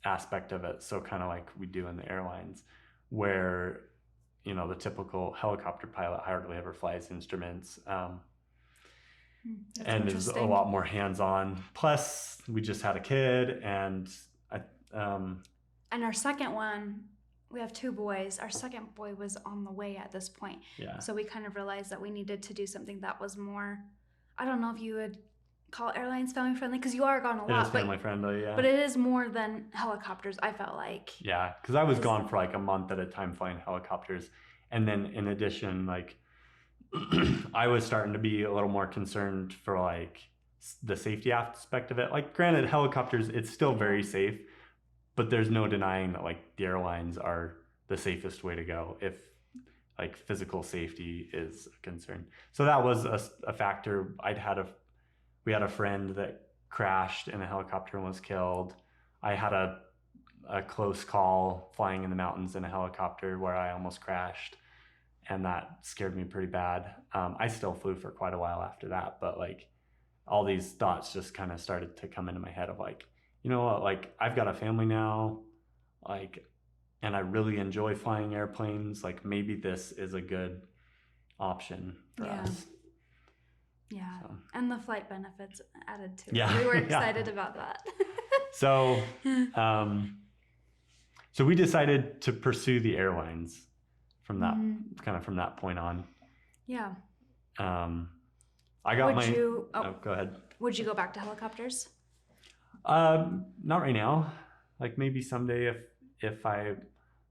aspect of it. So kind of like we do in the airlines, where the typical helicopter pilot hardly ever flies instruments. And is a lot more hands-on. Plus, we just had a kid, and and our second one, we have 2 boys. Our second boy was on the way at this point. Yeah. So we kind of realized that we needed to do something that was more, I don't know if you would call airlines family friendly, because you are gone a lot. It is family friendly, yeah. But it is more than helicopters, I felt like. Yeah, because I was gone for like a month at a time flying helicopters. And then in addition, like I was starting to be a little more concerned for like the safety aspect of it. Like granted, helicopters, it's still very safe, but there's no denying that like the airlines are the safest way to go if like physical safety is a concern. So that was a factor. We had a friend that crashed in a helicopter and was killed. I had a close call flying in the mountains in a helicopter where I almost crashed, and that scared me pretty bad. I still flew for quite a while after that, but like all these thoughts just kind of started to come into my head of like, you know what, like I've got a family now, like, and I really enjoy flying airplanes. Like maybe this is a good option for us. Yeah, so. And the flight benefits added to it. Yeah. We were excited about that. So we decided to pursue the airlines from that from that point on. Yeah. I got go ahead. Would you go back to helicopters? Not right now. Like maybe someday if I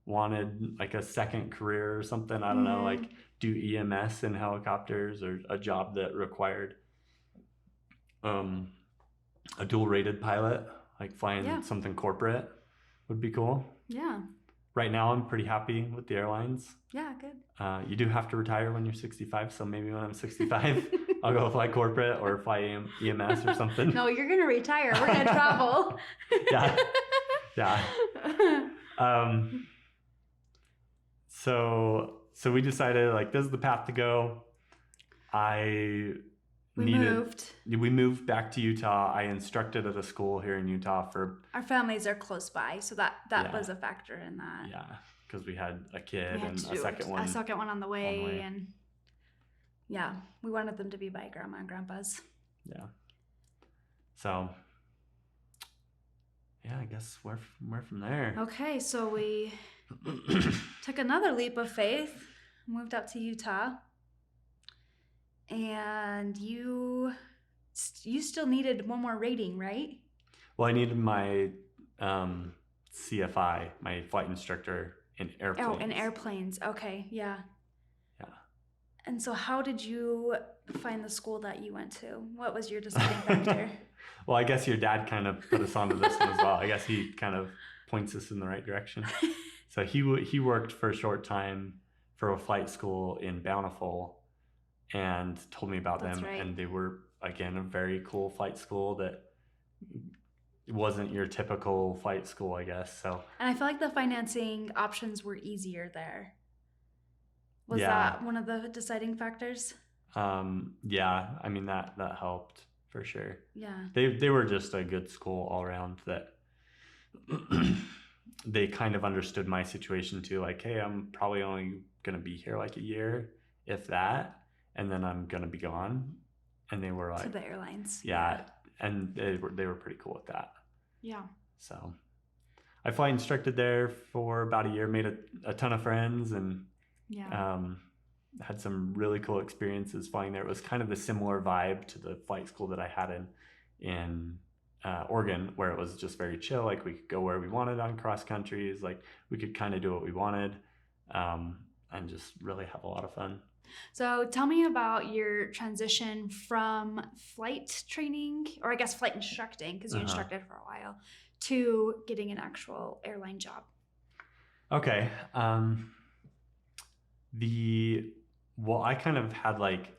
wanted like a second career or something, I don't know, like do EMS in helicopters, or a job that required a dual rated pilot, like flying something corporate would be cool. Yeah. Right now I'm pretty happy with the airlines. Yeah, good. You do have to retire when you're 65, so maybe when I'm 65 I'll go fly corporate or fly EMS or something. No, you're gonna retire. We're gonna travel. Yeah. So we decided like this is the path to go. We moved back to Utah. I instructed at a school here in Utah for our families are close by, so that was a factor in that. Yeah, because we had a kid and a second one on the way, and yeah, we wanted them to be by grandma and grandpa's. Yeah. So yeah, I guess we're from there. Okay, so we took another leap of faith, moved out to Utah, and you still needed one more rating, right? Well, I needed my CFI, my flight instructor in airplanes. Oh, in airplanes. Okay, yeah. Yeah. And so how did you find the school that you went to? What was your deciding factor? Well, I guess your dad kind of put us onto this one as well. I guess he kind of points us in the right direction. So he worked for a short time for a flight school in Bountiful and told me about them. Right. And they were, again, a very cool flight school that wasn't your typical flight school, I guess. So. And I feel like the financing options were easier there. Was that one of the deciding factors? Yeah, I mean that helped for sure. Yeah. They were just a good school all around, that they kind of understood my situation too. Like, hey, I'm probably only going to be here like a year, if that. and then I'm gonna be gone. And they were like, to the airlines. yeah, and they were pretty cool with that. Yeah. So I flight instructed there for about a year, made a ton of friends, and had some really cool experiences flying there. It was kind of a similar vibe to the flight school that I had in Oregon, where it was just very chill. Like, we could go where we wanted on cross countries. Like, we could kind of do what we wanted, and just really have a lot of fun. So tell me about your transition from flight training, or I guess flight instructing, because you instructed for a while, to getting an actual airline job. Okay. I kind of had like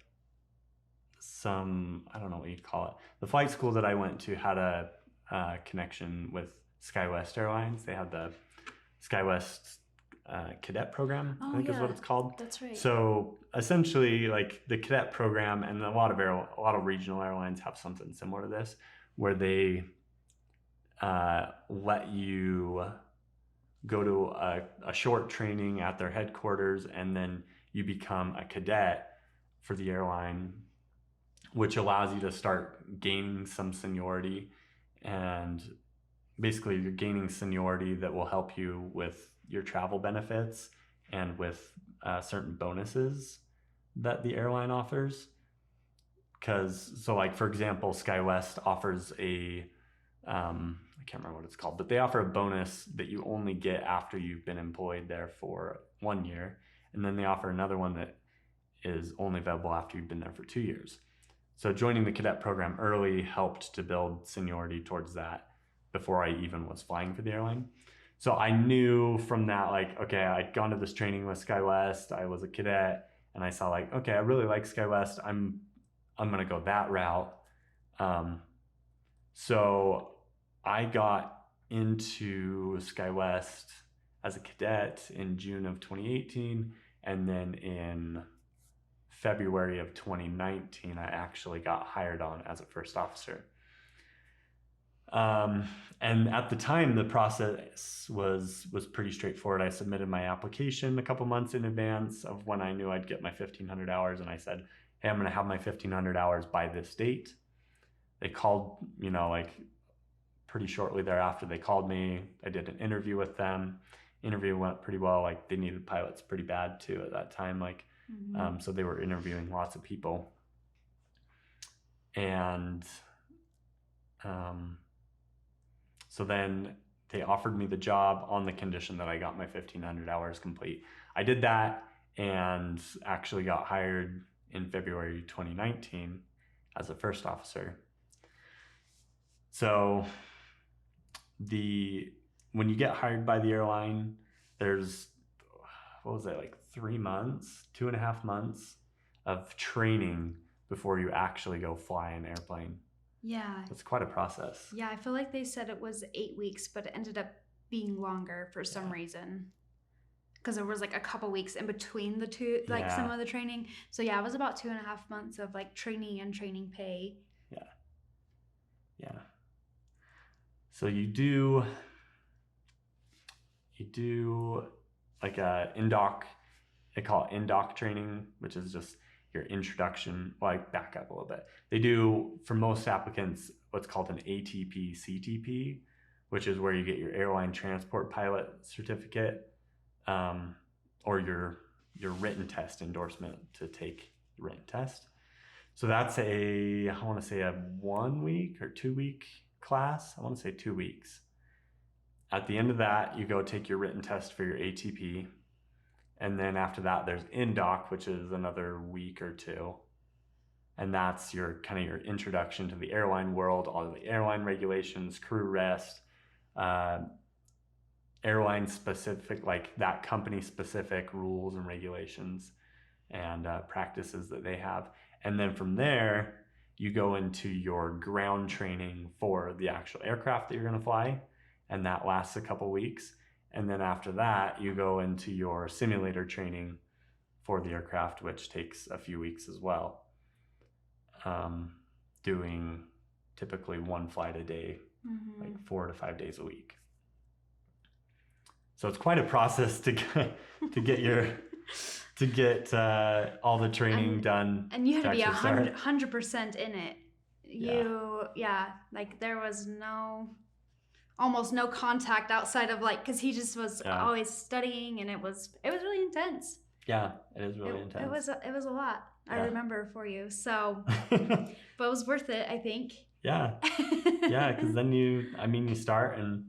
some, I don't know what you'd call it. The flight school that I went to had a connection with SkyWest Airlines. They had the SkyWest cadet program, I think is what it's called. That's right. So essentially, like, the cadet program, and a lot of regional airlines have something similar to this, where they let you go to a short training at their headquarters, and then you become a cadet for the airline, which allows you to start gaining some seniority. And basically, you're gaining seniority that will help you with your travel benefits and with certain bonuses that the airline offers. Like, for example, SkyWest offers I can't remember what it's called, but they offer a bonus that you only get after you've been employed there for 1 year. And then they offer another one that is only available after you've been there for 2 years. So joining the cadet program early helped to build seniority towards that before I even was flying for the airline. So I knew from that, like, okay, I'd gone to this training with SkyWest, I was a cadet, and I saw, like, okay, I really like SkyWest, I'm gonna go that route. So I got into SkyWest as a cadet in June of 2018, and then in February of 2019, I actually got hired on as a first officer. And at the time, the process was pretty straightforward. I submitted my application a couple months in advance of when I knew I'd get my 1,500 hours, and I said, hey, I'm going to have my 1,500 hours by this date. They called, like, pretty shortly thereafter. They called me. I did an interview with them. Interview went pretty well. Like, they needed pilots pretty bad too at that time. Like, so they were interviewing lots of people. And so then they offered me the job on the condition that I got my 1,500 hours complete. I did that and actually got hired in February 2019 as a first officer. So when you get hired by the airline, there's, like 3 months, 2.5 months of training before you actually go fly an airplane. Yeah. It's quite a process. Yeah, I feel like they said it was 8 weeks, but it ended up being longer for some reason. Because there was like a couple weeks in between the two, like some of the training. So yeah, it was about 2.5 months of like training and training pay. Yeah. So you do like a in-dock, they call it in-dock training, which is just your introduction. Well, I back up a little bit. They do, for most applicants, what's called an ATP CTP, which is where you get your airline transport pilot certificate, or your written test endorsement to take the written test. So that's I want to say a 1 week or 2 week class. I want to say 2 weeks. At the end of that, you go take your written test for your ATP. And then after that, there's in-dock, which is another week or 2. And that's your introduction to the airline world, all of the airline regulations, crew rest, airline specific, like that company specific rules and regulations and practices that they have. And then from there, you go into your ground training for the actual aircraft that you're going to fly. And that lasts a couple weeks. And then after that, you go into your simulator training for the aircraft, which takes a few weeks as well. Doing typically 1 flight a day, like 4 to 5 days a week. So it's quite a process to get your to get all the training done. And you had to be actually start. 100% in it. Like there was almost no contact outside of like, because he just was always studying, and it was really intense. Yeah, it is really intense. It was a lot. I remember for you. So, but it was worth it, I think. Yeah, because then you start, and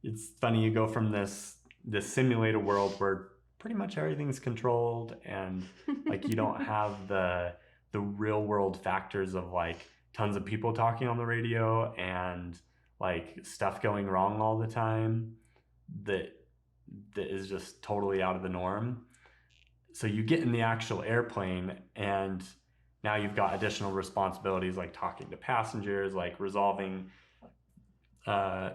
it's funny, you go from this simulated world where pretty much everything's controlled, and like you don't have the real world factors of like tons of people talking on the radio and like stuff going wrong all the time that is just totally out of the norm. So you get in the actual airplane, and now you've got additional responsibilities like talking to passengers, like resolving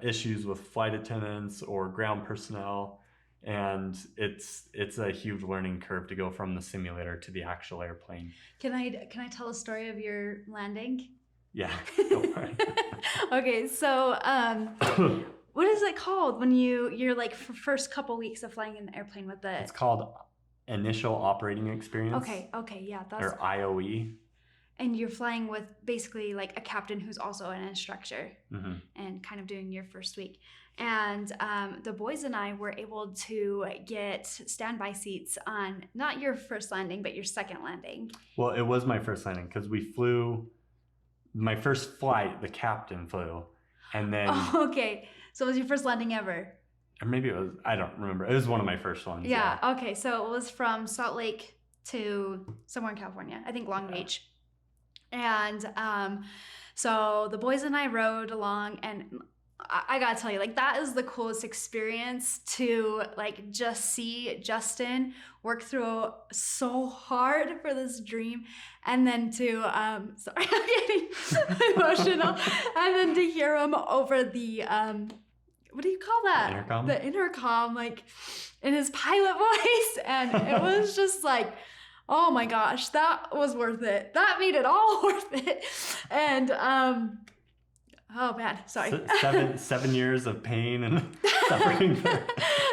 issues with flight attendants or ground personnel. And it's a huge learning curve to go from the simulator to the actual airplane. Can I tell a story of your landing? Yeah, go for it. Okay, so what is it called when you're like for first couple weeks of flying in the airplane with the? It's called Initial Operating Experience. Okay, yeah, that's. Or IOE. And you're flying with basically like a captain who's also an instructor, and kind of doing your first week. And the boys and I were able to get standby seats on not your first landing, but your second landing. Well, it was my first landing because we flew. My first flight, the captain flew, and then. Oh, okay. So it was your first landing ever. Or maybe it was. I don't remember. It was one of my first ones. Yeah. Okay. So it was from Salt Lake to somewhere in California. I think Long Beach. And so the boys and I rode along, and I gotta tell you, like, that is the coolest experience to like just see Justin work through so hard for this dream, and then to sorry, I'm getting emotional, and then to hear him over the what do you call that? The intercom, like in his pilot voice, and it was just like, oh my gosh, that was worth it. That made it all worth it. And oh man, sorry. 7 years of pain and suffering. It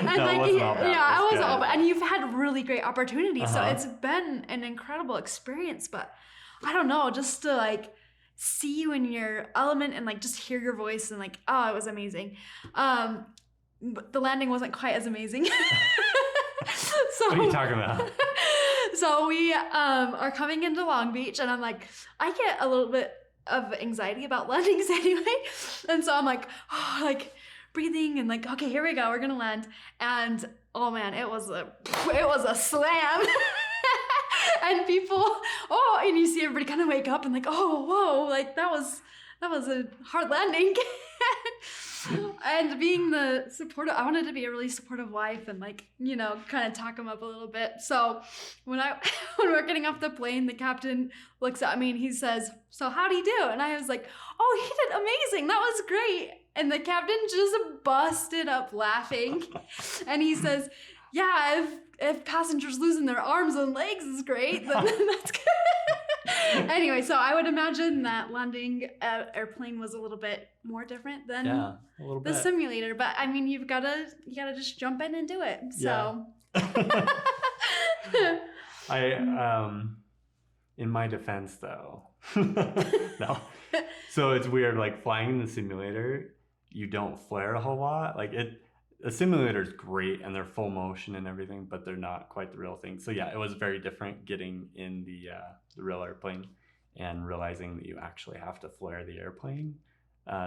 wasn't all bad. Yeah, it wasn't all bad. And you've had really great opportunities, so it's been an incredible experience. But I don't know, just to like see you in your element and like just hear your voice, and like, oh, it was amazing. But the landing wasn't quite as amazing. So, what are you talking about? So we are coming into Long Beach, and I'm like, I get a little bit of anxiety about landings anyway, and so I'm like, oh, like breathing and like, okay, here we go, we're gonna land. And oh man, it was a slam. And people, and you see everybody kind of wake up and like, oh, whoa, like that was a hard landing. And being the supportive, I wanted to be a really supportive wife and like, you know, kind of talk him up a little bit. So when we're getting off the plane, the captain looks at me and he says, "So how'd he do?" And I was like, "Oh, he did amazing. That was great." And the captain just busted up laughing. And he says, "Yeah, if passengers losing their arms and legs is great, then that's good." Anyway, so I would imagine that landing an airplane was a little bit more different than the simulator. But I mean, you gotta just jump in and do it. So in my defense though, no. So it's weird, like flying in the simulator, you don't flare a whole lot. Like the simulator's great and they're full motion and everything, but they're not quite the real thing. So yeah, it was very different getting in the real airplane and realizing that you actually have to flare the airplane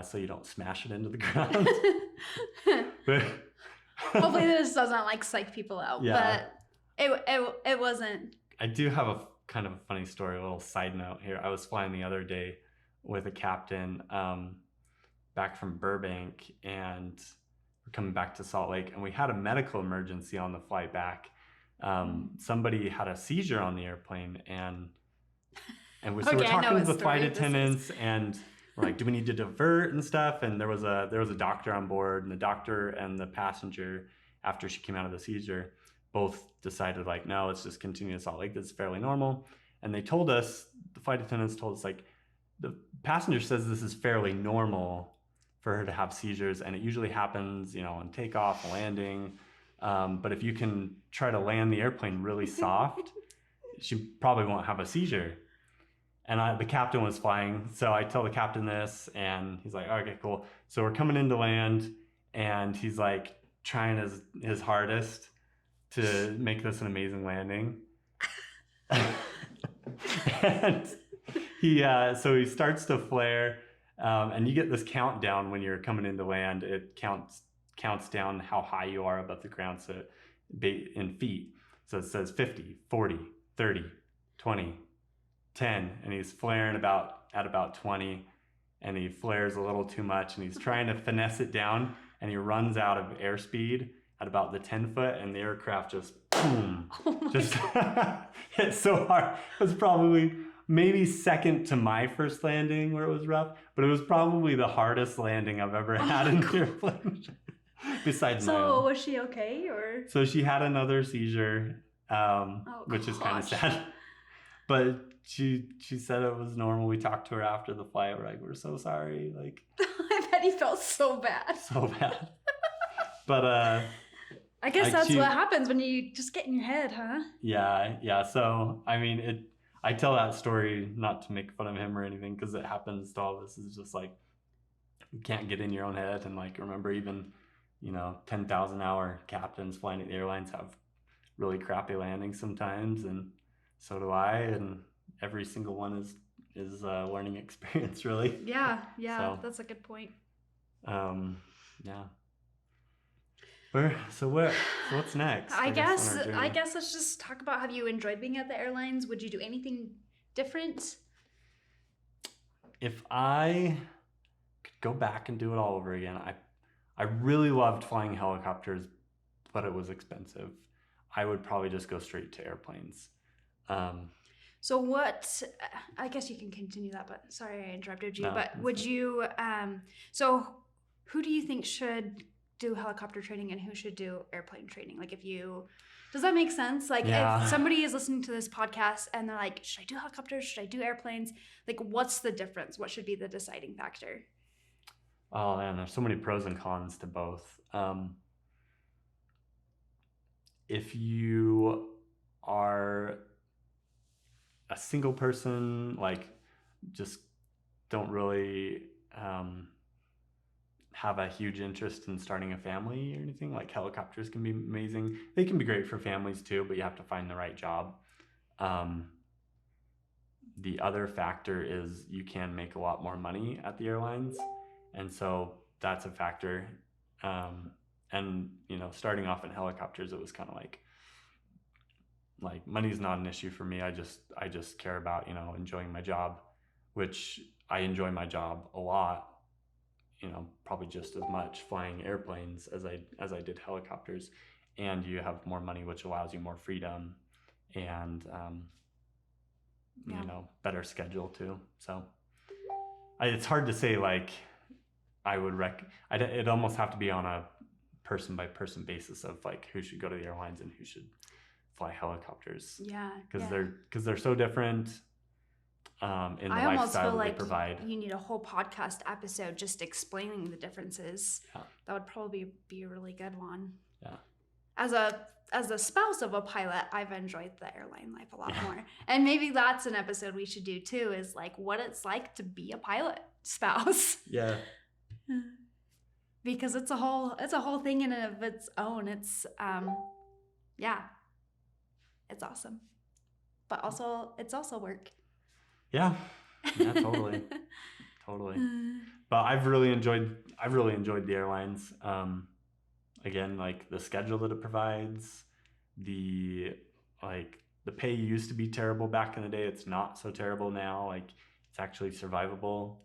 so you don't smash it into the ground. But hopefully this doesn't like psych people out. Yeah. But it wasn't. I do have a kind of a funny story, a little side note here. I was flying the other day with a captain back from Burbank, and we're coming back to Salt Lake, and we had a medical emergency on the flight back. Somebody had a seizure on the airplane, and we're talking to the flight attendants, and we're like, do we need to divert and stuff? And there was a doctor on board, and the doctor and the passenger, after she came out of the seizure, both decided like, no, let's just continue to Salt Lake. This is fairly normal. And they told us, the flight attendants told us, like, the passenger says this is fairly normal for her to have seizures, and it usually happens, you know, on takeoff, landing, But if you can try to land the airplane really soft, she probably won't have a seizure. And the captain was flying, so I tell the captain this, and he's like, okay, cool. So we're coming in to land, and he's like trying his hardest to make this an amazing landing. And so he starts to flare, and you get this countdown when you're coming in to land. It counts down how high you are above the ground, so in feet. So it says 50, 40, 30, 20, 10, and he's flaring at about 20, and he flares a little too much, and he's trying to finesse it down, and he runs out of airspeed at about the 10 foot, and the aircraft just boom, just hit so hard. It was probably maybe second to my first landing where it was rough, but it was probably the hardest landing I've ever had in the airplane. Besides my own. So was she okay, or? So she had another seizure, which is kind of sad. But she said it was normal. We talked to her after the flight. We're like, we're so sorry. Like, I bet he felt so bad. So bad. But I guess that's what happens when you just get in your head, huh? Yeah. So I mean, I tell that story not to make fun of him or anything, because it happens to all of us. It's just like, you can't get in your own head, and like, remember, even 10,000-hour captains flying at the airlines have really crappy landings sometimes, and so do I, and every single one is a learning experience, really. Yeah, so, that's a good point. Yeah. So what's next? I guess let's just talk about, have you enjoyed being at the airlines? Would you do anything different? If I could go back and do it all over again, I really loved flying helicopters, but it was expensive. I would probably just go straight to airplanes. So what, I guess you can continue that, but sorry I interrupted you, No, but would you, so who do you think should do helicopter training and who should do airplane training? Like, does that make sense? Like, if somebody is listening to this podcast and they're like, should I do helicopters? Should I do airplanes? Like, what's the difference? What should be the deciding factor? Oh man, there's so many pros and cons to both. If you are a single person, like, just don't really have a huge interest in starting a family or anything, like, helicopters can be amazing. They can be great for families too, but you have to find the right job. The other factor is you can make a lot more money at the airlines, and so that's a factor. And starting off in helicopters, it was kind of like money's not an issue for me. I just care about enjoying my job, which I enjoy my job a lot. Probably just as much flying airplanes as I did helicopters, and you have more money, which allows you more freedom and better schedule too. So it's hard to say, like, I would it'd almost have to be on a person by person basis of like who should go to the airlines and who should fly helicopters. Yeah, because they're so different in the lifestyle they provide. You need a whole podcast episode just explaining the differences. Yeah. That would probably be a really good one. Yeah. As a spouse of a pilot, I've enjoyed the airline life a lot more. And maybe that's an episode we should do too, is like what it's like to be a pilot spouse. Yeah. Because it's a whole thing in and of its own. It's it's awesome. But also it's also work. Yeah, totally. But I've really enjoyed the airlines. Again, like the schedule that it provides, the pay used to be terrible back in the day. It's not so terrible now. Like, it's actually survivable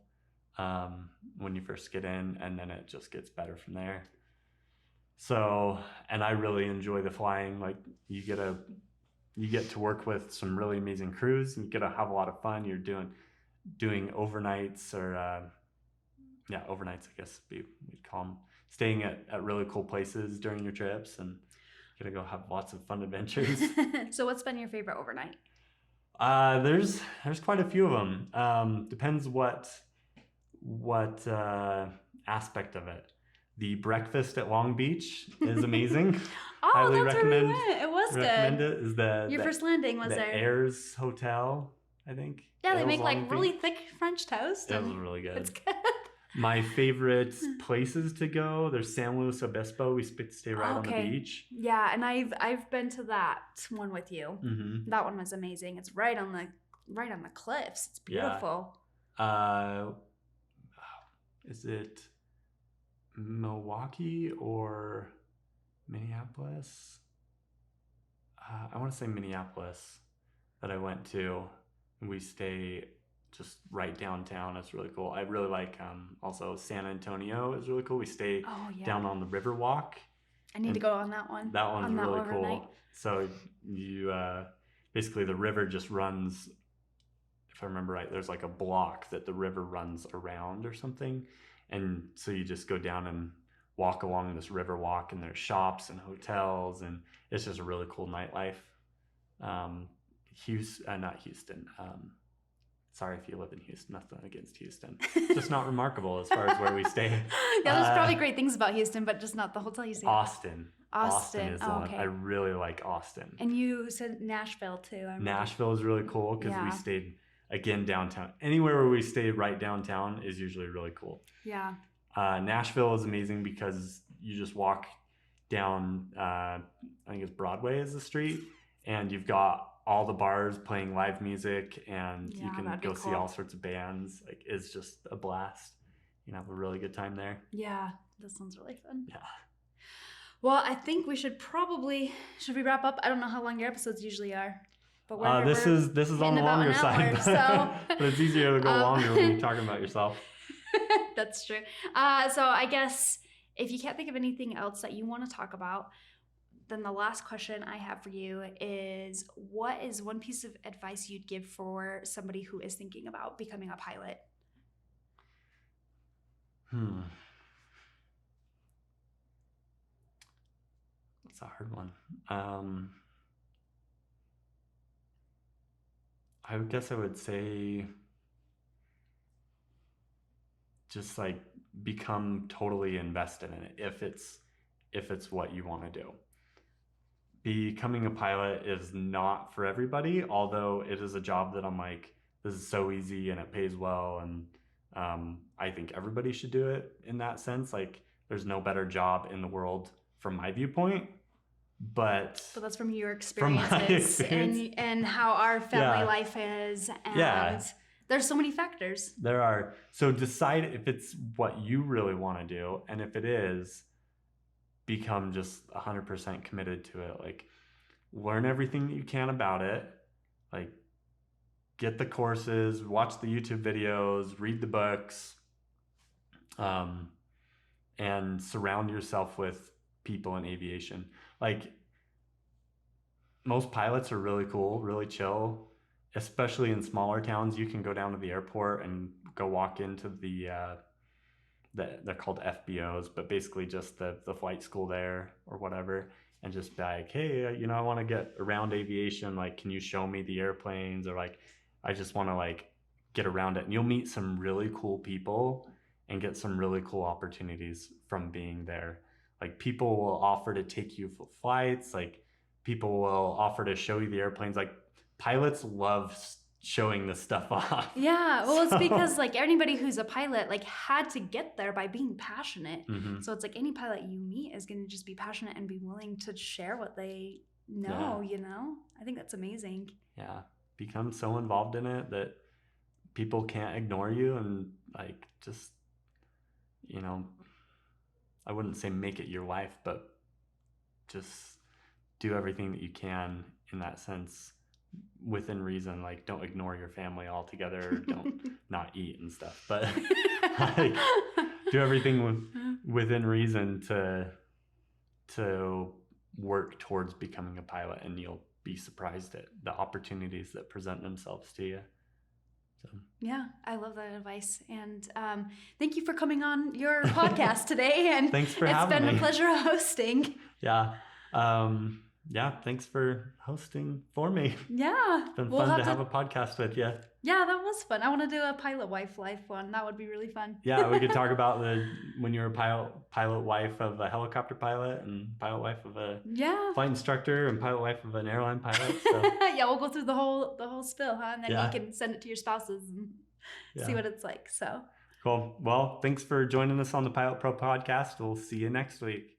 when you first get in, and then it just gets better from there. So, and I really enjoy the flying. Like, you get to work with some really amazing crews, and you get to have a lot of fun. You're doing overnights, or overnights, I guess we'd call them, staying at really cool places during your trips, and you get to go have lots of fun adventures. So what's been your favorite overnight? There's quite a few of them. Depends what aspect of it. The breakfast at Long Beach is amazing. Oh, Highly that's recommend, where we went. It was recommend good. it. Is the Your first landing was the there. Ayers Hotel, I think. Yeah, they Ayers make like Long really Beach. thick French toast. It was And really good. it's good. My favorite places to go, there's San Luis Obispo. We stay right on the beach. Yeah, and I've been to that one with you. Mm-hmm. That one was amazing. It's right on the cliffs. It's beautiful. Is it Milwaukee or Minneapolis? I want to say Minneapolis that I went to. We stay just right downtown. It's really cool. I really like also San Antonio is really cool. We stay down on the Riverwalk. I need to go on that one. That one's really overnight. cool. So you basically the river just runs, if I remember right, there's like a block that the river runs around or something. And so you just go down and walk along this river walk, and there's shops and hotels, and it's just a really cool nightlife. Not Houston. Sorry if you live in Houston. Nothing against Houston. It's just not remarkable as far as where we stay. Yeah, there's probably great things about Houston, but just not the hotel you stay at. Austin is the one. I really like Austin. And you said Nashville too. Nashville is really cool because we stayed again downtown. Anywhere where we stay right downtown is usually really cool. Yeah. Nashville is amazing because you just walk down, I think it's Broadway is the street, and you've got all the bars playing live music, and you can go see all sorts of bands. Like, it's just a blast. You can have a really good time there. Yeah, that sounds really fun. Yeah. Well, I think we should we wrap up? I don't know how long your episodes usually are. But this is on the longer side, but it's easier to go longer when you're talking about yourself. That's true. So I guess if you can't think of anything else that you want to talk about, then the last question I have for you is, what is one piece of advice you'd give for somebody who is thinking about becoming a pilot? That's a hard one. I guess I would say just like become totally invested in it if it's what you want to do. Becoming a pilot is not for everybody, although it is a job that I'm like, this is so easy and it pays well, and I think everybody should do it in that sense. Like, there's no better job in the world from my viewpoint. But that's from your experiences and how our family life is. And there's so many factors. There are. So decide if it's what you really want to do. And if it is, become just 100% committed to it. Like, learn everything that you can about it. Like, get the courses, watch the YouTube videos, read the books, and surround yourself with people in aviation. Like, most pilots are really cool, really chill, especially in smaller towns. You can go down to the airport and go walk into they're called FBOs, but basically just the flight school there or whatever, and just be like, hey, I want to get around aviation. Like, can you show me the airplanes? Or like, I just want to like get around it. And you'll meet some really cool people and get some really cool opportunities from being there. Like, people will offer to take you for flights. Like, people will offer to show you the airplanes. Like, pilots love showing this stuff off. Yeah, well, it's because like anybody who's a pilot like had to get there by being passionate. Mm-hmm. So it's like any pilot you meet is going to just be passionate and be willing to share what they know, I think that's amazing. Yeah. Become so involved in it that people can't ignore you, and like, just, I wouldn't say make it your life, but just do everything that you can in that sense within reason. Like, don't ignore your family altogether. Don't not eat and stuff, but like, do everything within reason to work towards becoming a pilot, and you'll be surprised at the opportunities that present themselves to you. So. Yeah, I love that advice. And thank you for coming on your podcast today. And thanks for having me. It's been a pleasure hosting. Yeah. yeah, thanks for hosting for me. Yeah. It's been fun to have a podcast with you. Yeah, that was fun. I want to do a pilot wife life one. That would be really fun. Yeah, we could talk about when you were pilot wife of a helicopter pilot and pilot wife of a flight instructor and pilot wife of an airline pilot. So. Yeah, we'll go through the whole spill, huh? And then you can send it to your spouses and see what it's like. So cool. Well, thanks for joining us on the Pilot Pro podcast. We'll see you next week.